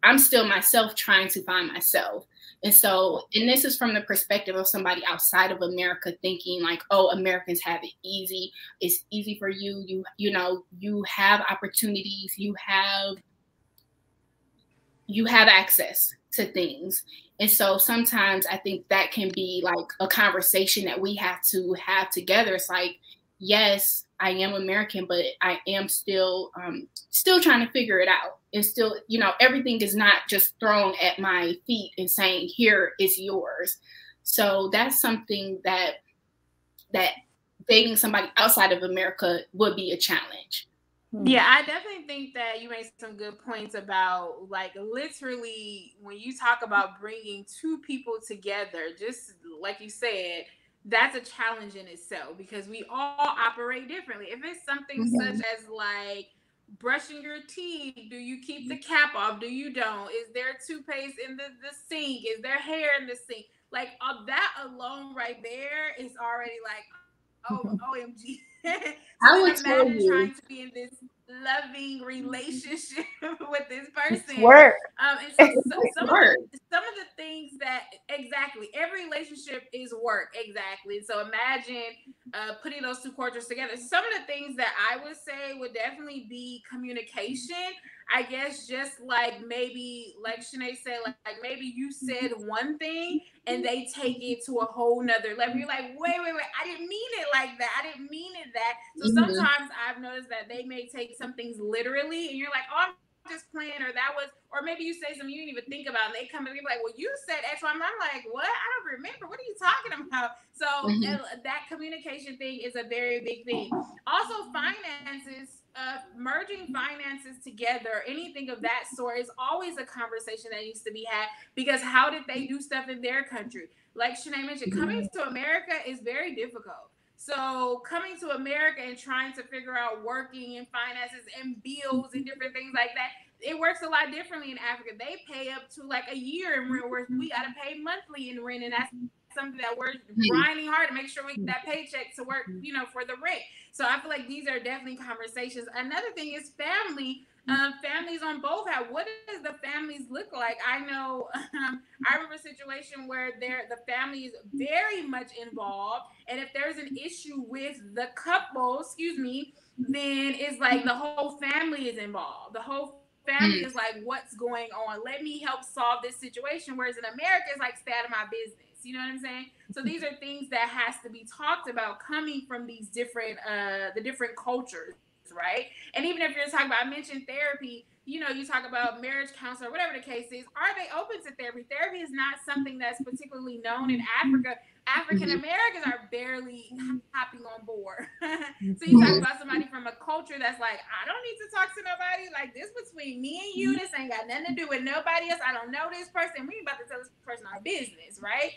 myself trying to find myself. And so, and this is from the perspective of somebody outside of America thinking like, oh, Americans have it easy. It's easy for you. You have opportunities. You have access to things. And so sometimes I think that can be like a conversation that we have to have together. It's like, yes, I am American, but I am still trying to figure it out. And still, everything is not just thrown at my feet and saying, here is yours. So that's something that dating somebody outside of America would be a challenge. Yeah, I definitely think that you made some good points about, like, literally when you talk about bringing two people together, just like you said, that's a challenge in itself, because we all operate differently. If it's something such as like brushing your teeth, do you keep the cap off? Do you don't? Is there toothpaste in the sink? Is there hair in the sink? Like, that alone right there is already like, oh, OMG. So then imagine trying to be in this loving relationship with this person. Work. And so some of the things that, exactly, every relationship is work. Exactly. So imagine putting those two cultures together. Some of the things that I would say would definitely be communication. I guess just like maybe, like Shanay said, like maybe you said one thing and they take it to a whole nother level. You're like, wait, I didn't mean it like that. I didn't mean it that. So sometimes I've noticed that they may take some things literally, and you're like, oh, I'm just playing, or that was, or maybe you say something you didn't even think about, and they come and be like, well, you said X, Y. I'm like, what? I don't remember. What are you talking about? So that communication thing is a very big thing. Also, finances. Merging finances together, anything of that sort, is always a conversation that needs to be had, because how did they do stuff in their country? Like Shanay mentioned, coming to America is very difficult. So coming to America and trying to figure out working and finances and bills and different things like that, it works a lot differently in Africa. They pay up to like a year in rent, where we got to pay monthly in rent, and that's something that we're grinding hard to make sure we get that paycheck to work, for the rent. So I feel like these are definitely conversations. Another thing is family. Families on both have. What does the families look like? I know I remember a situation where the family is very much involved, and if there's an issue with the couple, then it's like the whole family is involved. The whole family is like, what's going on? Let me help solve this situation. Whereas in America, it's like, stay out of my business. You know what I'm saying? So these are things that has to be talked about, coming from these different, the different cultures, right? And even if you're talking about, I mentioned therapy, you talk about marriage counselor, whatever the case is, are they open to therapy? Therapy is not something that's particularly known in Africa. African Americans are barely hopping on board. So you talk about somebody from a culture that's like, I don't need to talk to nobody. Like, this between me and you. This ain't got nothing to do with nobody else. I don't know this person. We about to tell this person our business, right?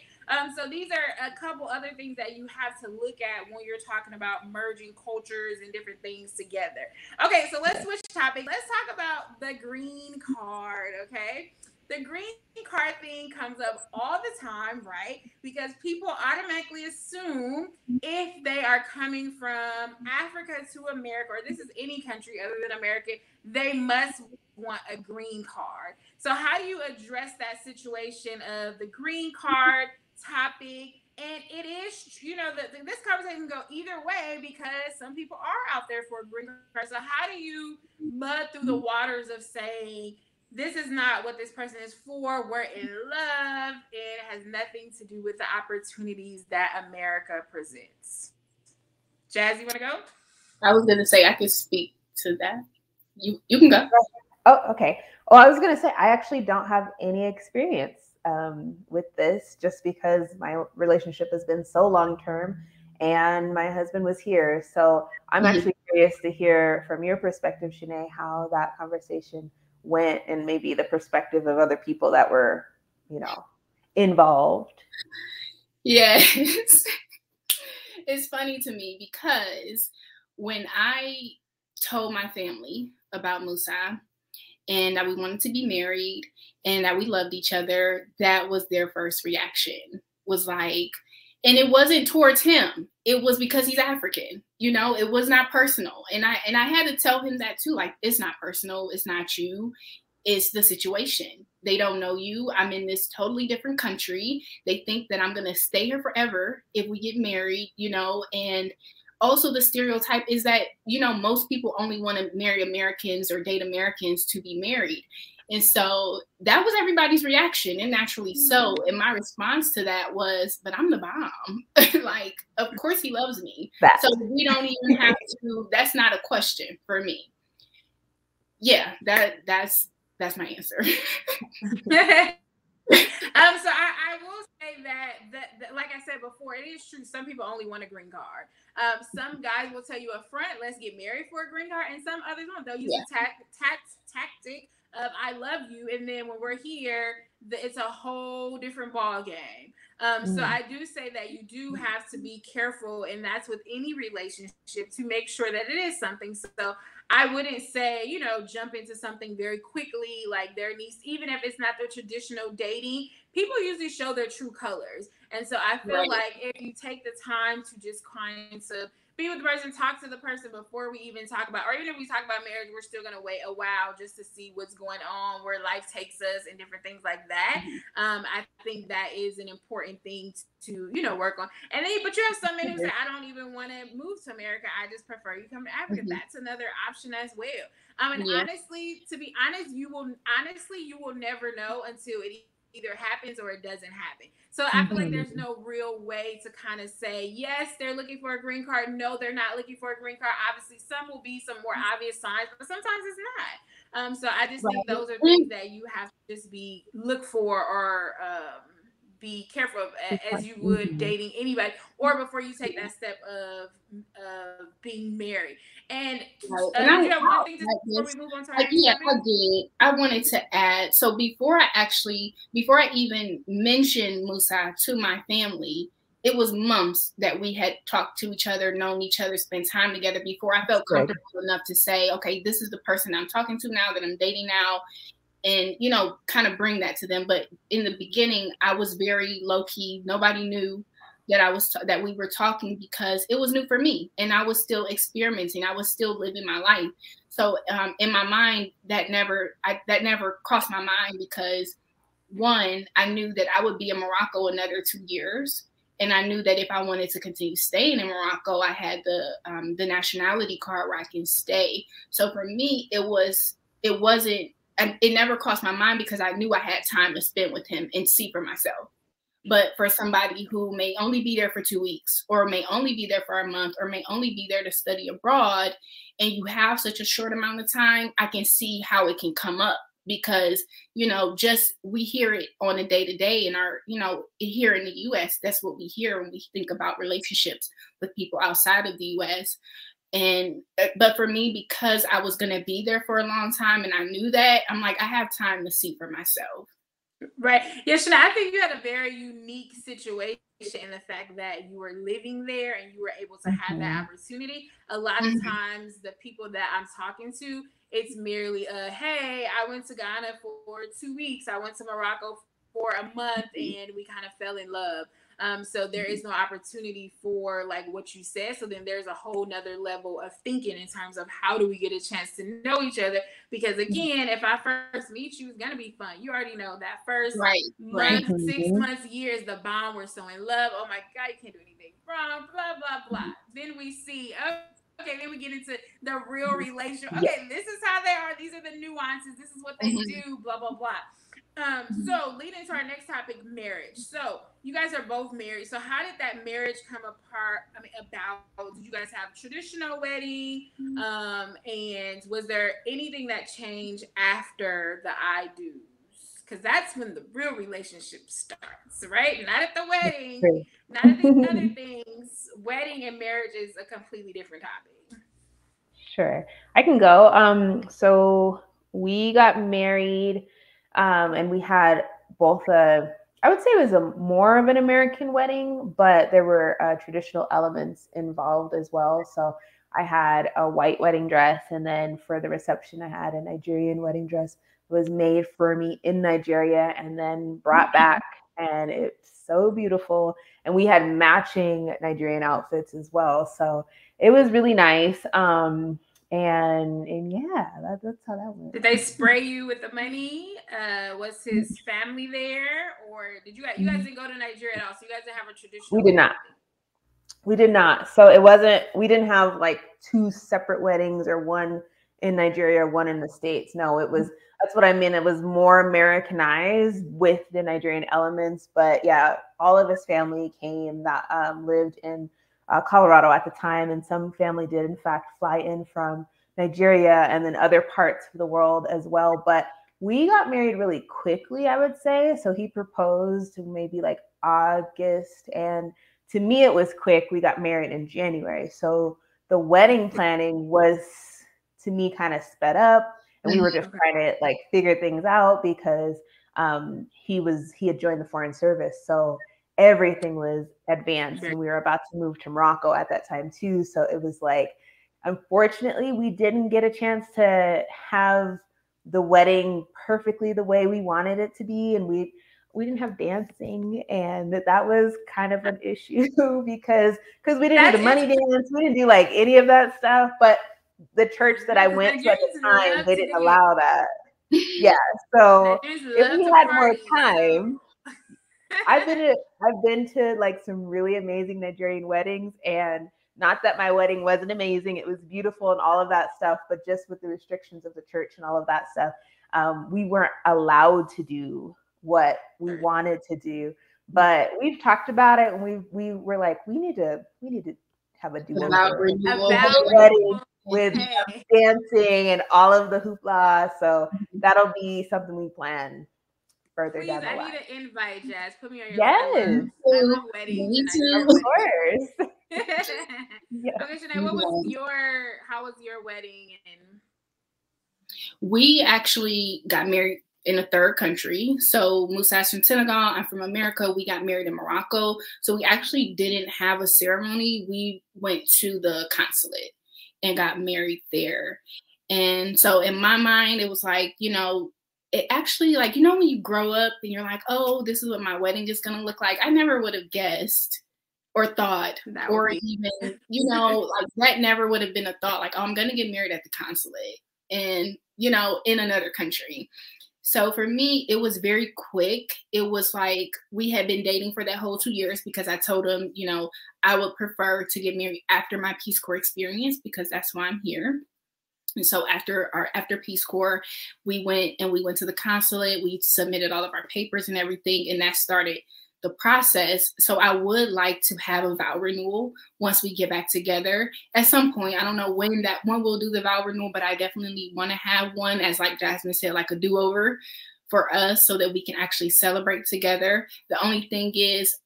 So these are a couple other things that you have to look at when you're talking about merging cultures and different things together. Okay, so let's switch topic. Let's talk about the green card, okay? The green card thing comes up all the time, right? Because people automatically assume if they are coming from Africa to America, or this is any country other than America, they must want a green card. So how do you address that situation of the green card topic? And it is, you know, this conversation can go either way because some people are out there for a green card. So how do you mud through the waters of saying, this is not what this person is for, we're in love, it has nothing to do with the opportunities that America presents? Jazz, you want to go? I was going to say I could speak to that. You can go. Oh, okay. Well, I was going to say I actually don't have any experience with this just because my relationship has been so long-term and my husband was here. So I'm actually curious to hear from your perspective, Shanay, how that conversation went and maybe the perspective of other people that were, you know, involved. Yes. It's funny to me because when I told my family about Musa and that we wanted to be married and that we loved each other, that was their first reaction, was like, and it wasn't towards him. It was because he's African, you know, it was not personal. And I had to tell him that too. Like, it's not personal. It's not you. It's the situation. They don't know you. I'm in this totally different country. They think that I'm going to stay here forever if we get married, you know, and also the stereotype is that, you know, most people only want to marry Americans or date Americans to be married. And so that was everybody's reaction, and naturally so. And my response to that was, but I'm the bomb. Like, of course he loves me. So we don't even have to, that's not a question for me. Yeah, that's my answer. So I will say that like I said before, it is true. Some people only want a green card. Some guys will tell you up front, let's get married for a green card, and some others won't. They'll use a tactic of I love you, and then when we're here, it's a whole different ball game. So I do say that you do have to be careful, and that's with any relationship, to make sure that it is something. So I wouldn't say, you know, jump into something very quickly. Like, there needs, even if it's not the traditional dating, people usually show their true colors. And so I feel like if you take the time to just kind of be with the person, talk to the person before we even talk about, or even if we talk about marriage, we're still going to wait a while just to see what's going on, where life takes us and different things like that. I think that is an important thing to, you know, work on. And then, but you have some men who say, I don't even want to move to America. I just prefer you come to Africa. That's another option as well. And honestly, to be honest, you will never know until it either happens or it doesn't happen. So I feel like there's no real way to kind of say, yes, they're looking for a green card. No, they're not looking for a green card. Obviously, some will be some more obvious signs, but sometimes it's not. So I just think those are things that you have to just look for, or be careful of as you would dating anybody, or before you take that step of being married. And did you have one thing to say before we move on to our next topic? I did. I wanted to add, so before I even mentioned Musa to my family, it was months that we had talked to each other, known each other, spent time together before I felt comfortable enough to say, okay, this is the person I'm talking to now, that I'm dating now. And, you know, kind of bring that to them. But in the beginning, I was very low key. Nobody knew that that we were talking because it was new for me, and I was still experimenting. I was still living my life. So in my mind, that never crossed my mind, because one, I knew that I would be in Morocco another 2 years. And I knew that if I wanted to continue staying in Morocco, I had the nationality card where I can stay. So for me, it never crossed my mind, because I knew I had time to spend with him and see for myself. But for somebody who may only be there for 2 weeks, or may only be there for a month, or may only be there to study abroad, and you have such a short amount of time, I can see how it can come up, because, you know, just we hear it on a day-to-day in our, you know, here in the US, that's what we hear when we think about relationships with people outside of the US. And but for me, because I was going to be there for a long time and I knew that, I'm like, I have time to see for myself. Right. Yeah, Shanay, I think you had a very unique situation in the fact that you were living there and you were able to have that opportunity. A lot of times, the people that I'm talking to, it's merely hey, I went to Ghana for 2 weeks. I went to Morocco for a month and we kind of fell in love. So there is no opportunity for like what you said. So then there's a whole nother level of thinking in terms of how do we get a chance to know each other? Because again, if I first meet you, it's gonna be fun. You already know that first month, 6 months, years, the bond, we're so in love. Oh my God, you can't do anything wrong, blah, blah, blah. Then we see, okay, then we get into the real relationship. Okay, this is how they are. These are the nuances. This is what they do, blah, blah, blah. So leading to our next topic, marriage. So you guys are both married. So how did that marriage come apart? I mean, about, did you guys have traditional wedding? And was there anything that changed after the I do's? Because that's when the real relationship starts, right? Not at the wedding, not at the other things. Wedding and marriage is a completely different topic. Sure, I can go. So we got married, and we had both I would say it was a more of an American wedding, but there were traditional elements involved as well. So I had a white wedding dress, and then for the reception, I had a Nigerian wedding dress. It was made for me in Nigeria and then brought back, and it's so beautiful. And we had matching Nigerian outfits as well, so it was really nice. And yeah, that's how that went. Did they spray you with the money? Was his family there, or did you guys didn't go to Nigeria at all? So you guys didn't have a traditional? We did not. We did not. So it wasn't. We didn't have like two separate weddings, or one in Nigeria, one in the States. No, it was. That's what I mean. It was more Americanized with the Nigerian elements. But yeah, all of his family came that lived in Colorado at the time, and some family did in fact fly in from Nigeria and then other parts of the world as well. But we got married really quickly, I would say. So he proposed maybe like August, and to me it was quick. We got married in January. So the wedding planning was, to me, kind of sped up, and we were just trying to like figure things out because he had joined the Foreign Service. So everything was advanced, and we were about to move to Morocco at that time too. So it was like, unfortunately, we didn't get a chance to have the wedding perfectly the way we wanted it to be. And we didn't have dancing, and that was kind of an issue because we didn't do the money dance. We didn't do like any of that stuff. But the church that I went to at the time, they didn't allow that. Yeah. So if we had more time, I've been to like some really amazing Nigerian weddings, and not that my wedding wasn't amazing. It was beautiful and all of that stuff, but just with the restrictions of the church and all of that stuff, we weren't allowed to do what we wanted to do. But we've talked about it, and we were like, we need to have a wedding with dancing and all of the hoopla. So that'll be something we plan further down the line. I need an invite, Jazz. Put me on your list. I love weddings. Me too. Of course. Okay, Shanay, how was your wedding? And we actually got married in a third country. So Musa's from Senegal, I'm from America. We got married in Morocco. So we actually didn't have a ceremony. We went to the consulate and got married there. And so in my mind, it was like, you know, it actually, like, you know, when you grow up and you're like, oh, this is what my wedding is going to look like. I never would have guessed or thought, or even, you know, like that never would have been a thought. Like, oh, I'm going to get married at the consulate and, you know, in another country. So for me, it was very quick. It was like we had been dating for that whole 2 years because I told him, you know, I would prefer to get married after my Peace Corps experience because that's why I'm here. And so after Peace Corps, we went to the consulate. We submitted all of our papers and everything, and that started the process. So I would like to have a vow renewal once we get back together at some point. I don't know when we'll do the vow renewal, but I definitely want to have one, as like Jasmine said, like a do-over for us so that we can actually celebrate together. The only thing is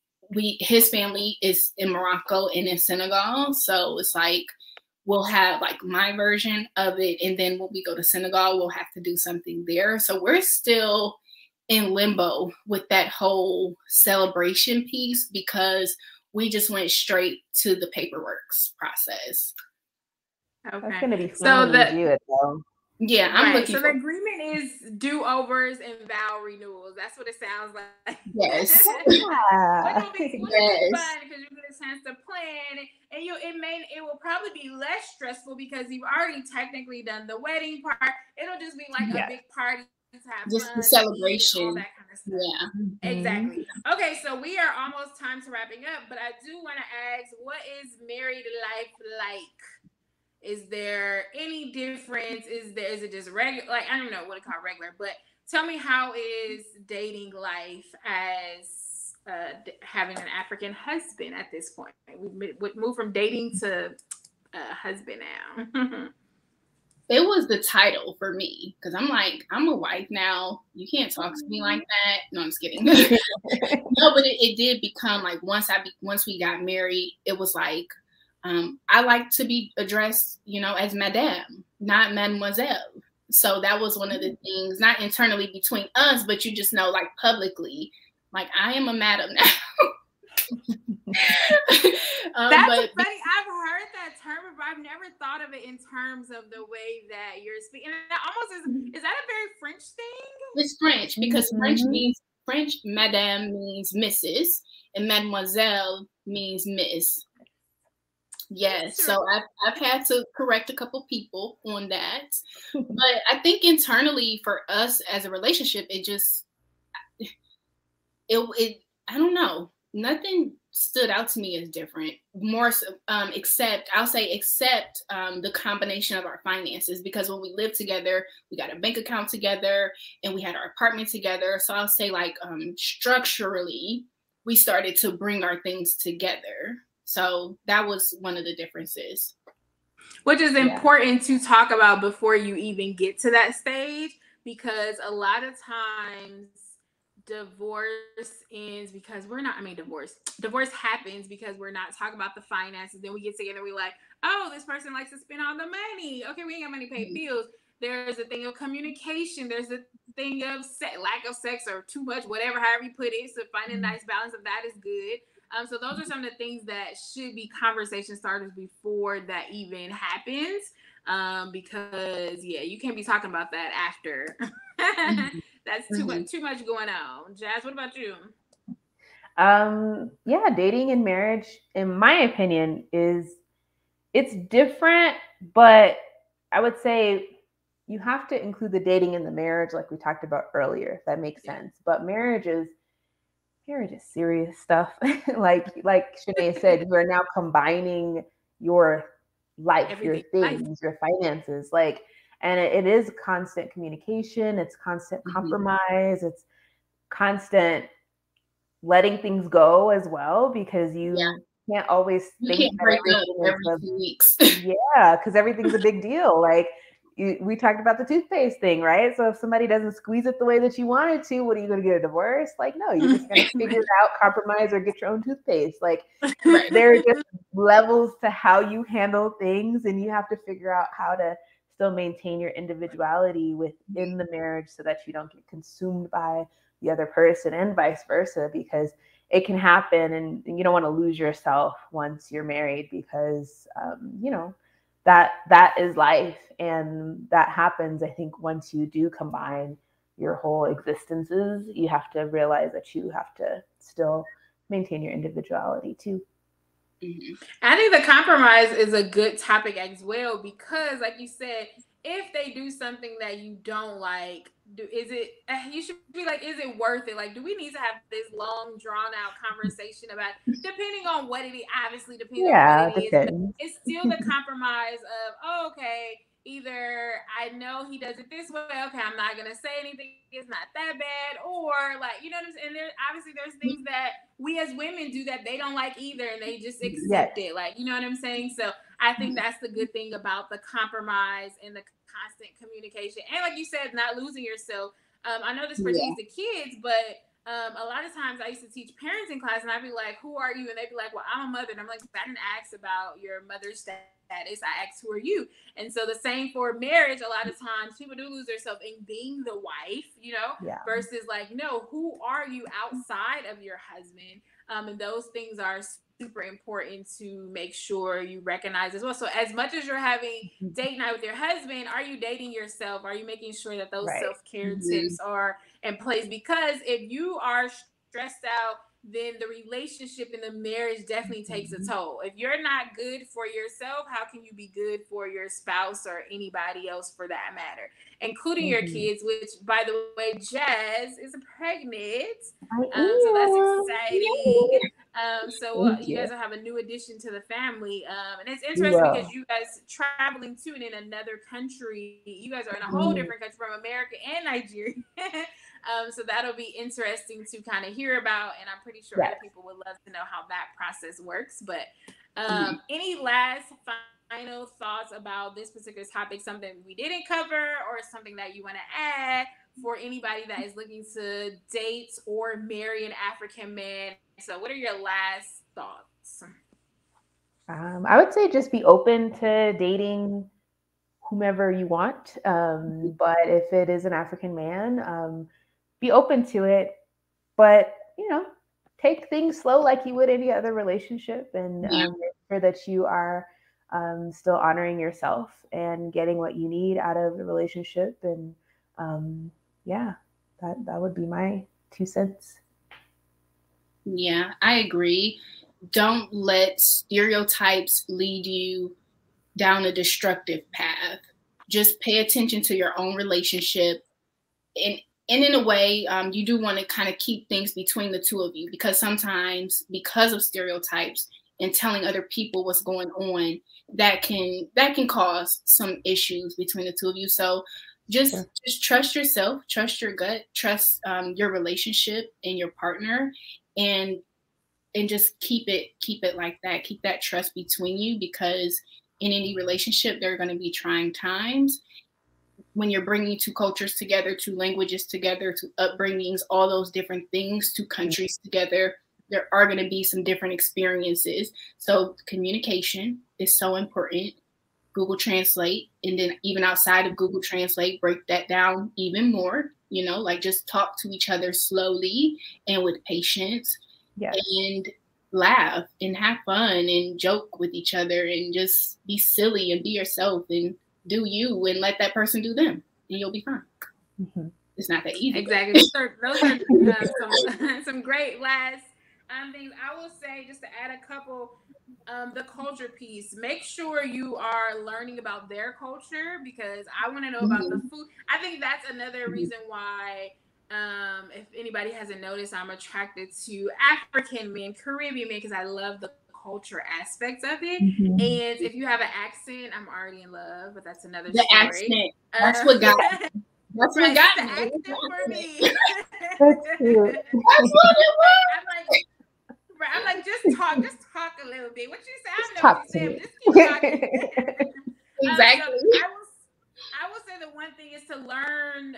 his family is in Morocco and in Senegal. So it's like, we'll have like my version of it. And then when we go to Senegal, we'll have to do something there. So we're still in limbo with that whole celebration piece because we just went straight to the paperwork process. Okay. That's going to be fun to do it though. Yeah, I'm looking. So the agreement is do-overs and vow renewals. That's what it sounds like. Yes. Which will be fun because you get a chance to plan, and it will probably be less stressful because you've already technically done the wedding part. It'll just be like a big party to have just fun, the celebration, all that kind of stuff. Yeah, exactly. Okay, so we are almost time to wrapping up, but I do want to ask, what is married life like? Is there any difference? Is it just regular? Like, I don't know what to call regular, but tell me, how is dating life as having an African husband at this point? We've moved from dating to husband now. It was the title for me because I'm like, I'm a wife now. You can't talk to me like that. No, I'm just kidding. No, but it did become like once we got married, it was like, I like to be addressed, as madame, not mademoiselle. So that was one of the things, not internally between us, but you just know, like publicly, like I am a madam now. That's funny. I've heard that term, but I've never thought of it in terms of the way that you're speaking. And that almost is that a very French thing? It's French because French madame means Mrs. and mademoiselle means Miss. Yes, so I've had to correct a couple people on that, but I think internally for us as a relationship, it I don't know, nothing stood out to me as different. More so, except the combination of our finances, because when we lived together, we got a bank account together and we had our apartment together. So I'll say like structurally, we started to bring our things together. So that was one of the differences. Which is important to talk about before you even get to that stage, because a lot of times divorce ends because divorce happens because we're not talking about the finances. Then we get together, we're like, oh, this person likes to spend all the money. Okay, we ain't got money to pay bills. There's a thing of communication. There's a thing of lack of sex or too much, whatever, however you put it. So finding a nice balance of that is good. So those are some of the things that should be conversation starters before that even happens. Because you can't be talking about that after. That's too much going on. Jazz, what about you? Dating and marriage, in my opinion, it's different, but I would say you have to include the dating in the marriage, like we talked about earlier, if that makes sense. But marriage is serious stuff. like Shanay said, you are now combining your life, your things, your finances, and it is constant communication. It's constant compromise. It's constant letting things go as well, because you can't always think that break up every few weeks. Because everything's a big deal. Like we talked about the toothpaste thing, right? So if somebody doesn't squeeze it the way that you wanted to, what are you going to get, a divorce? Like, no, you're just going to figure it out, compromise, or get your own toothpaste. Like there are just levels to how you handle things, and you have to figure out how to still maintain your individuality within the marriage so that you don't get consumed by the other person, and vice versa, because it can happen, and you don't want to lose yourself once you're married, because that is life, and that happens. I think once you do combine your whole existences, you have to realize that you have to still maintain your individuality too. I think the compromise is a good topic as well, because like you said, if they do something that you don't like, you should be like, is it worth it? Like, do we need to have this long drawn out conversation about, depending on what it is, obviously depending on what it is, but it's still the compromise of, okay, either I know he does it this way, okay, I'm not gonna say anything, it's not that bad, or like, you know what I'm saying? And there obviously there's things that we as women do that they don't like either, and they just Yes. accept it, like, you know what I'm saying? So I think that's the good thing about the compromise and the constant communication, and like you said, not losing yourself. I know this pertains to kids, but a lot of times I used to teach parents in class, and I'd be like, "Who are you?" And they'd be like, "Well, I'm a mother." And I'm like, "I didn't ask about your mother's status. I asked, who are you?" And so the same for marriage. A lot of times people do lose themselves in being the wife, you know, versus like, no, who are you outside of your husband? And those things are super important to make sure you recognize as well. So as much as you're having date night with your husband, are you dating yourself? Are you making sure that those self-care tips are in place? Because if you are stressed out, then the relationship and the marriage definitely takes a toll. If you're not good for yourself, how can you be good for your spouse or anybody else for that matter, including your kids, which, by the way, Jazz is pregnant. So that's exciting. So you guys will have a new addition to the family. And it's interesting because you guys traveling too, and in another country, you guys are in a whole different country from America and Nigeria. So that'll be interesting to kind of hear about, and I'm pretty sure other people would love to know how that process works. But any last final thoughts about this particular topic, something we didn't cover or something that you want to add for anybody that is looking to date or marry an African man? So what are your last thoughts? I would say just be open to dating whomever you want. But if it is an African man, be open to it. But, you know, take things slow like you would any other relationship, and make sure that you are still honoring yourself and getting what you need out of the relationship. And that would be my 2 cents. Yeah, I agree. Don't let stereotypes lead you down a destructive path. Just pay attention to your own relationship. And in a way, you do want to kind of keep things between the two of you, because sometimes, because of stereotypes and telling other people what's going on, that can cause some issues between the two of you. So just trust yourself, trust your gut, trust your relationship and your partner, and just keep it like that. Keep that trust between you, because in any relationship, there are going to be trying times. When you're bringing 2 cultures together, 2 languages together, 2 upbringings, all those different things, 2 countries together, there are going to be some different experiences. So communication is so important. Google Translate, and then even outside of Google Translate, break that down even more, like just talk to each other slowly and with patience, and laugh and have fun and joke with each other and just be silly and be yourself and do you, and let that person do them, and you'll be fine. It's not that easy. Exactly. Those are some great last things. I will say, just to add a couple, the culture piece. Make sure you are learning about their culture, because I want to know about the food. I think that's another reason why, if anybody hasn't noticed, I'm attracted to African men, Caribbean men, because I love the culture aspects of it. And if you have an accent, I'm already in love, but that's another story. Accent. That's what got me. That's what got me. The accent for me. That's cute. That's what it was. I'm like, just talk a little bit. What you say? I don't know what you said, just keep talking. Exactly. So I will say the one thing is to learn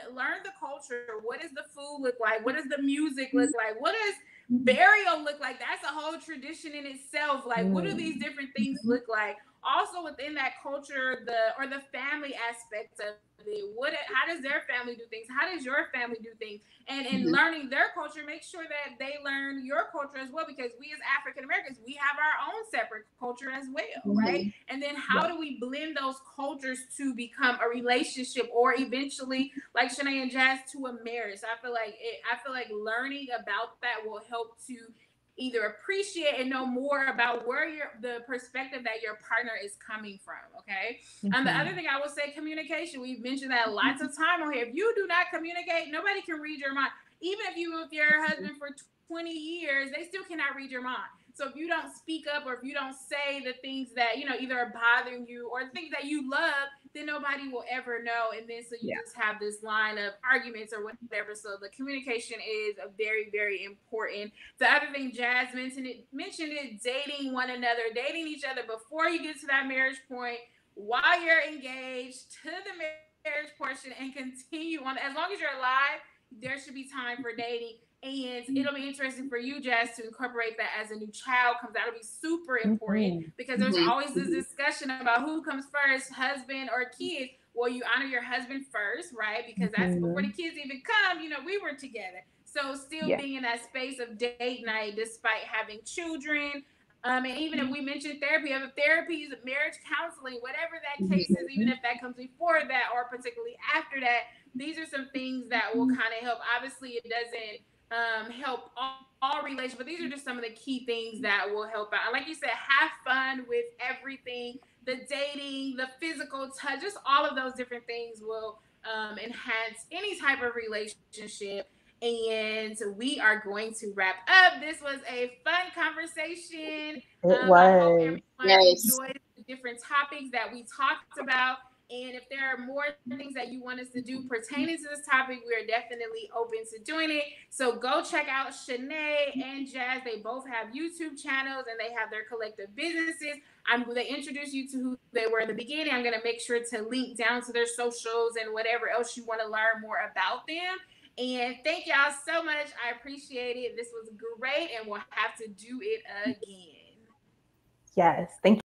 the culture. What does the food look like? What does the music look like? What does burial look like? That's a whole tradition in itself. Like, what do these different things look like? Also within that culture, the family aspect of it. How does their family do things? How does your family do things? And in learning their culture, make sure that they learn your culture as well, because we as African Americans, we have our own separate culture as well, right? And then how do we blend those cultures to become a relationship, or eventually, like Shanay and Jazz, to a marriage? So I feel like learning about that will help to either appreciate and know more about where the perspective that your partner is coming from. Okay. The other thing I will say, communication. We've mentioned that lots of time on here. If you do not communicate, nobody can read your mind. Even if you were with your husband for 20 years, they still cannot read your mind. So if you don't speak up, or if you don't say the things that, either are bothering you or the things that you love, then nobody will ever know. And then so you just have this line of arguments or whatever. So the communication is a very, very important. The other thing Jazz mentioned it, dating one another, dating each other before you get to that marriage point, while you're engaged, to the marriage portion, and continue on. As long as you're alive, there should be time for dating. And it'll be interesting for you, Jazz, to incorporate that as a new child comes out. It'll be super important because there's always this discussion about who comes first, husband or kids. Well, you honor your husband first, right? Because that's before the kids even come. You know, we were together. So still being in that space of date night despite having children. And even if we mentioned therapy, other therapies, marriage counseling, whatever that case is, even if that comes before that or particularly after that, these are some things that will kind of help. Obviously, it doesn't help all relationships, but these are just some of the key things that will help out. And like you said, have fun with everything, the dating, the physical touch, just all of those different things will enhance any type of relationship. And we are going to wrap up. This was a fun conversation. I hope everyone enjoyed the different topics that we talked about. And if there are more things that you want us to do pertaining to this topic, we are definitely open to doing it. So go check out Shanay and Jazz. They both have YouTube channels and they have their collective businesses. They introduce you to who they were in the beginning. I'm going to make sure to link down to their socials and whatever else you want to learn more about them. And thank y'all so much. I appreciate it. This was great, and we'll have to do it again. Yes. Thank you.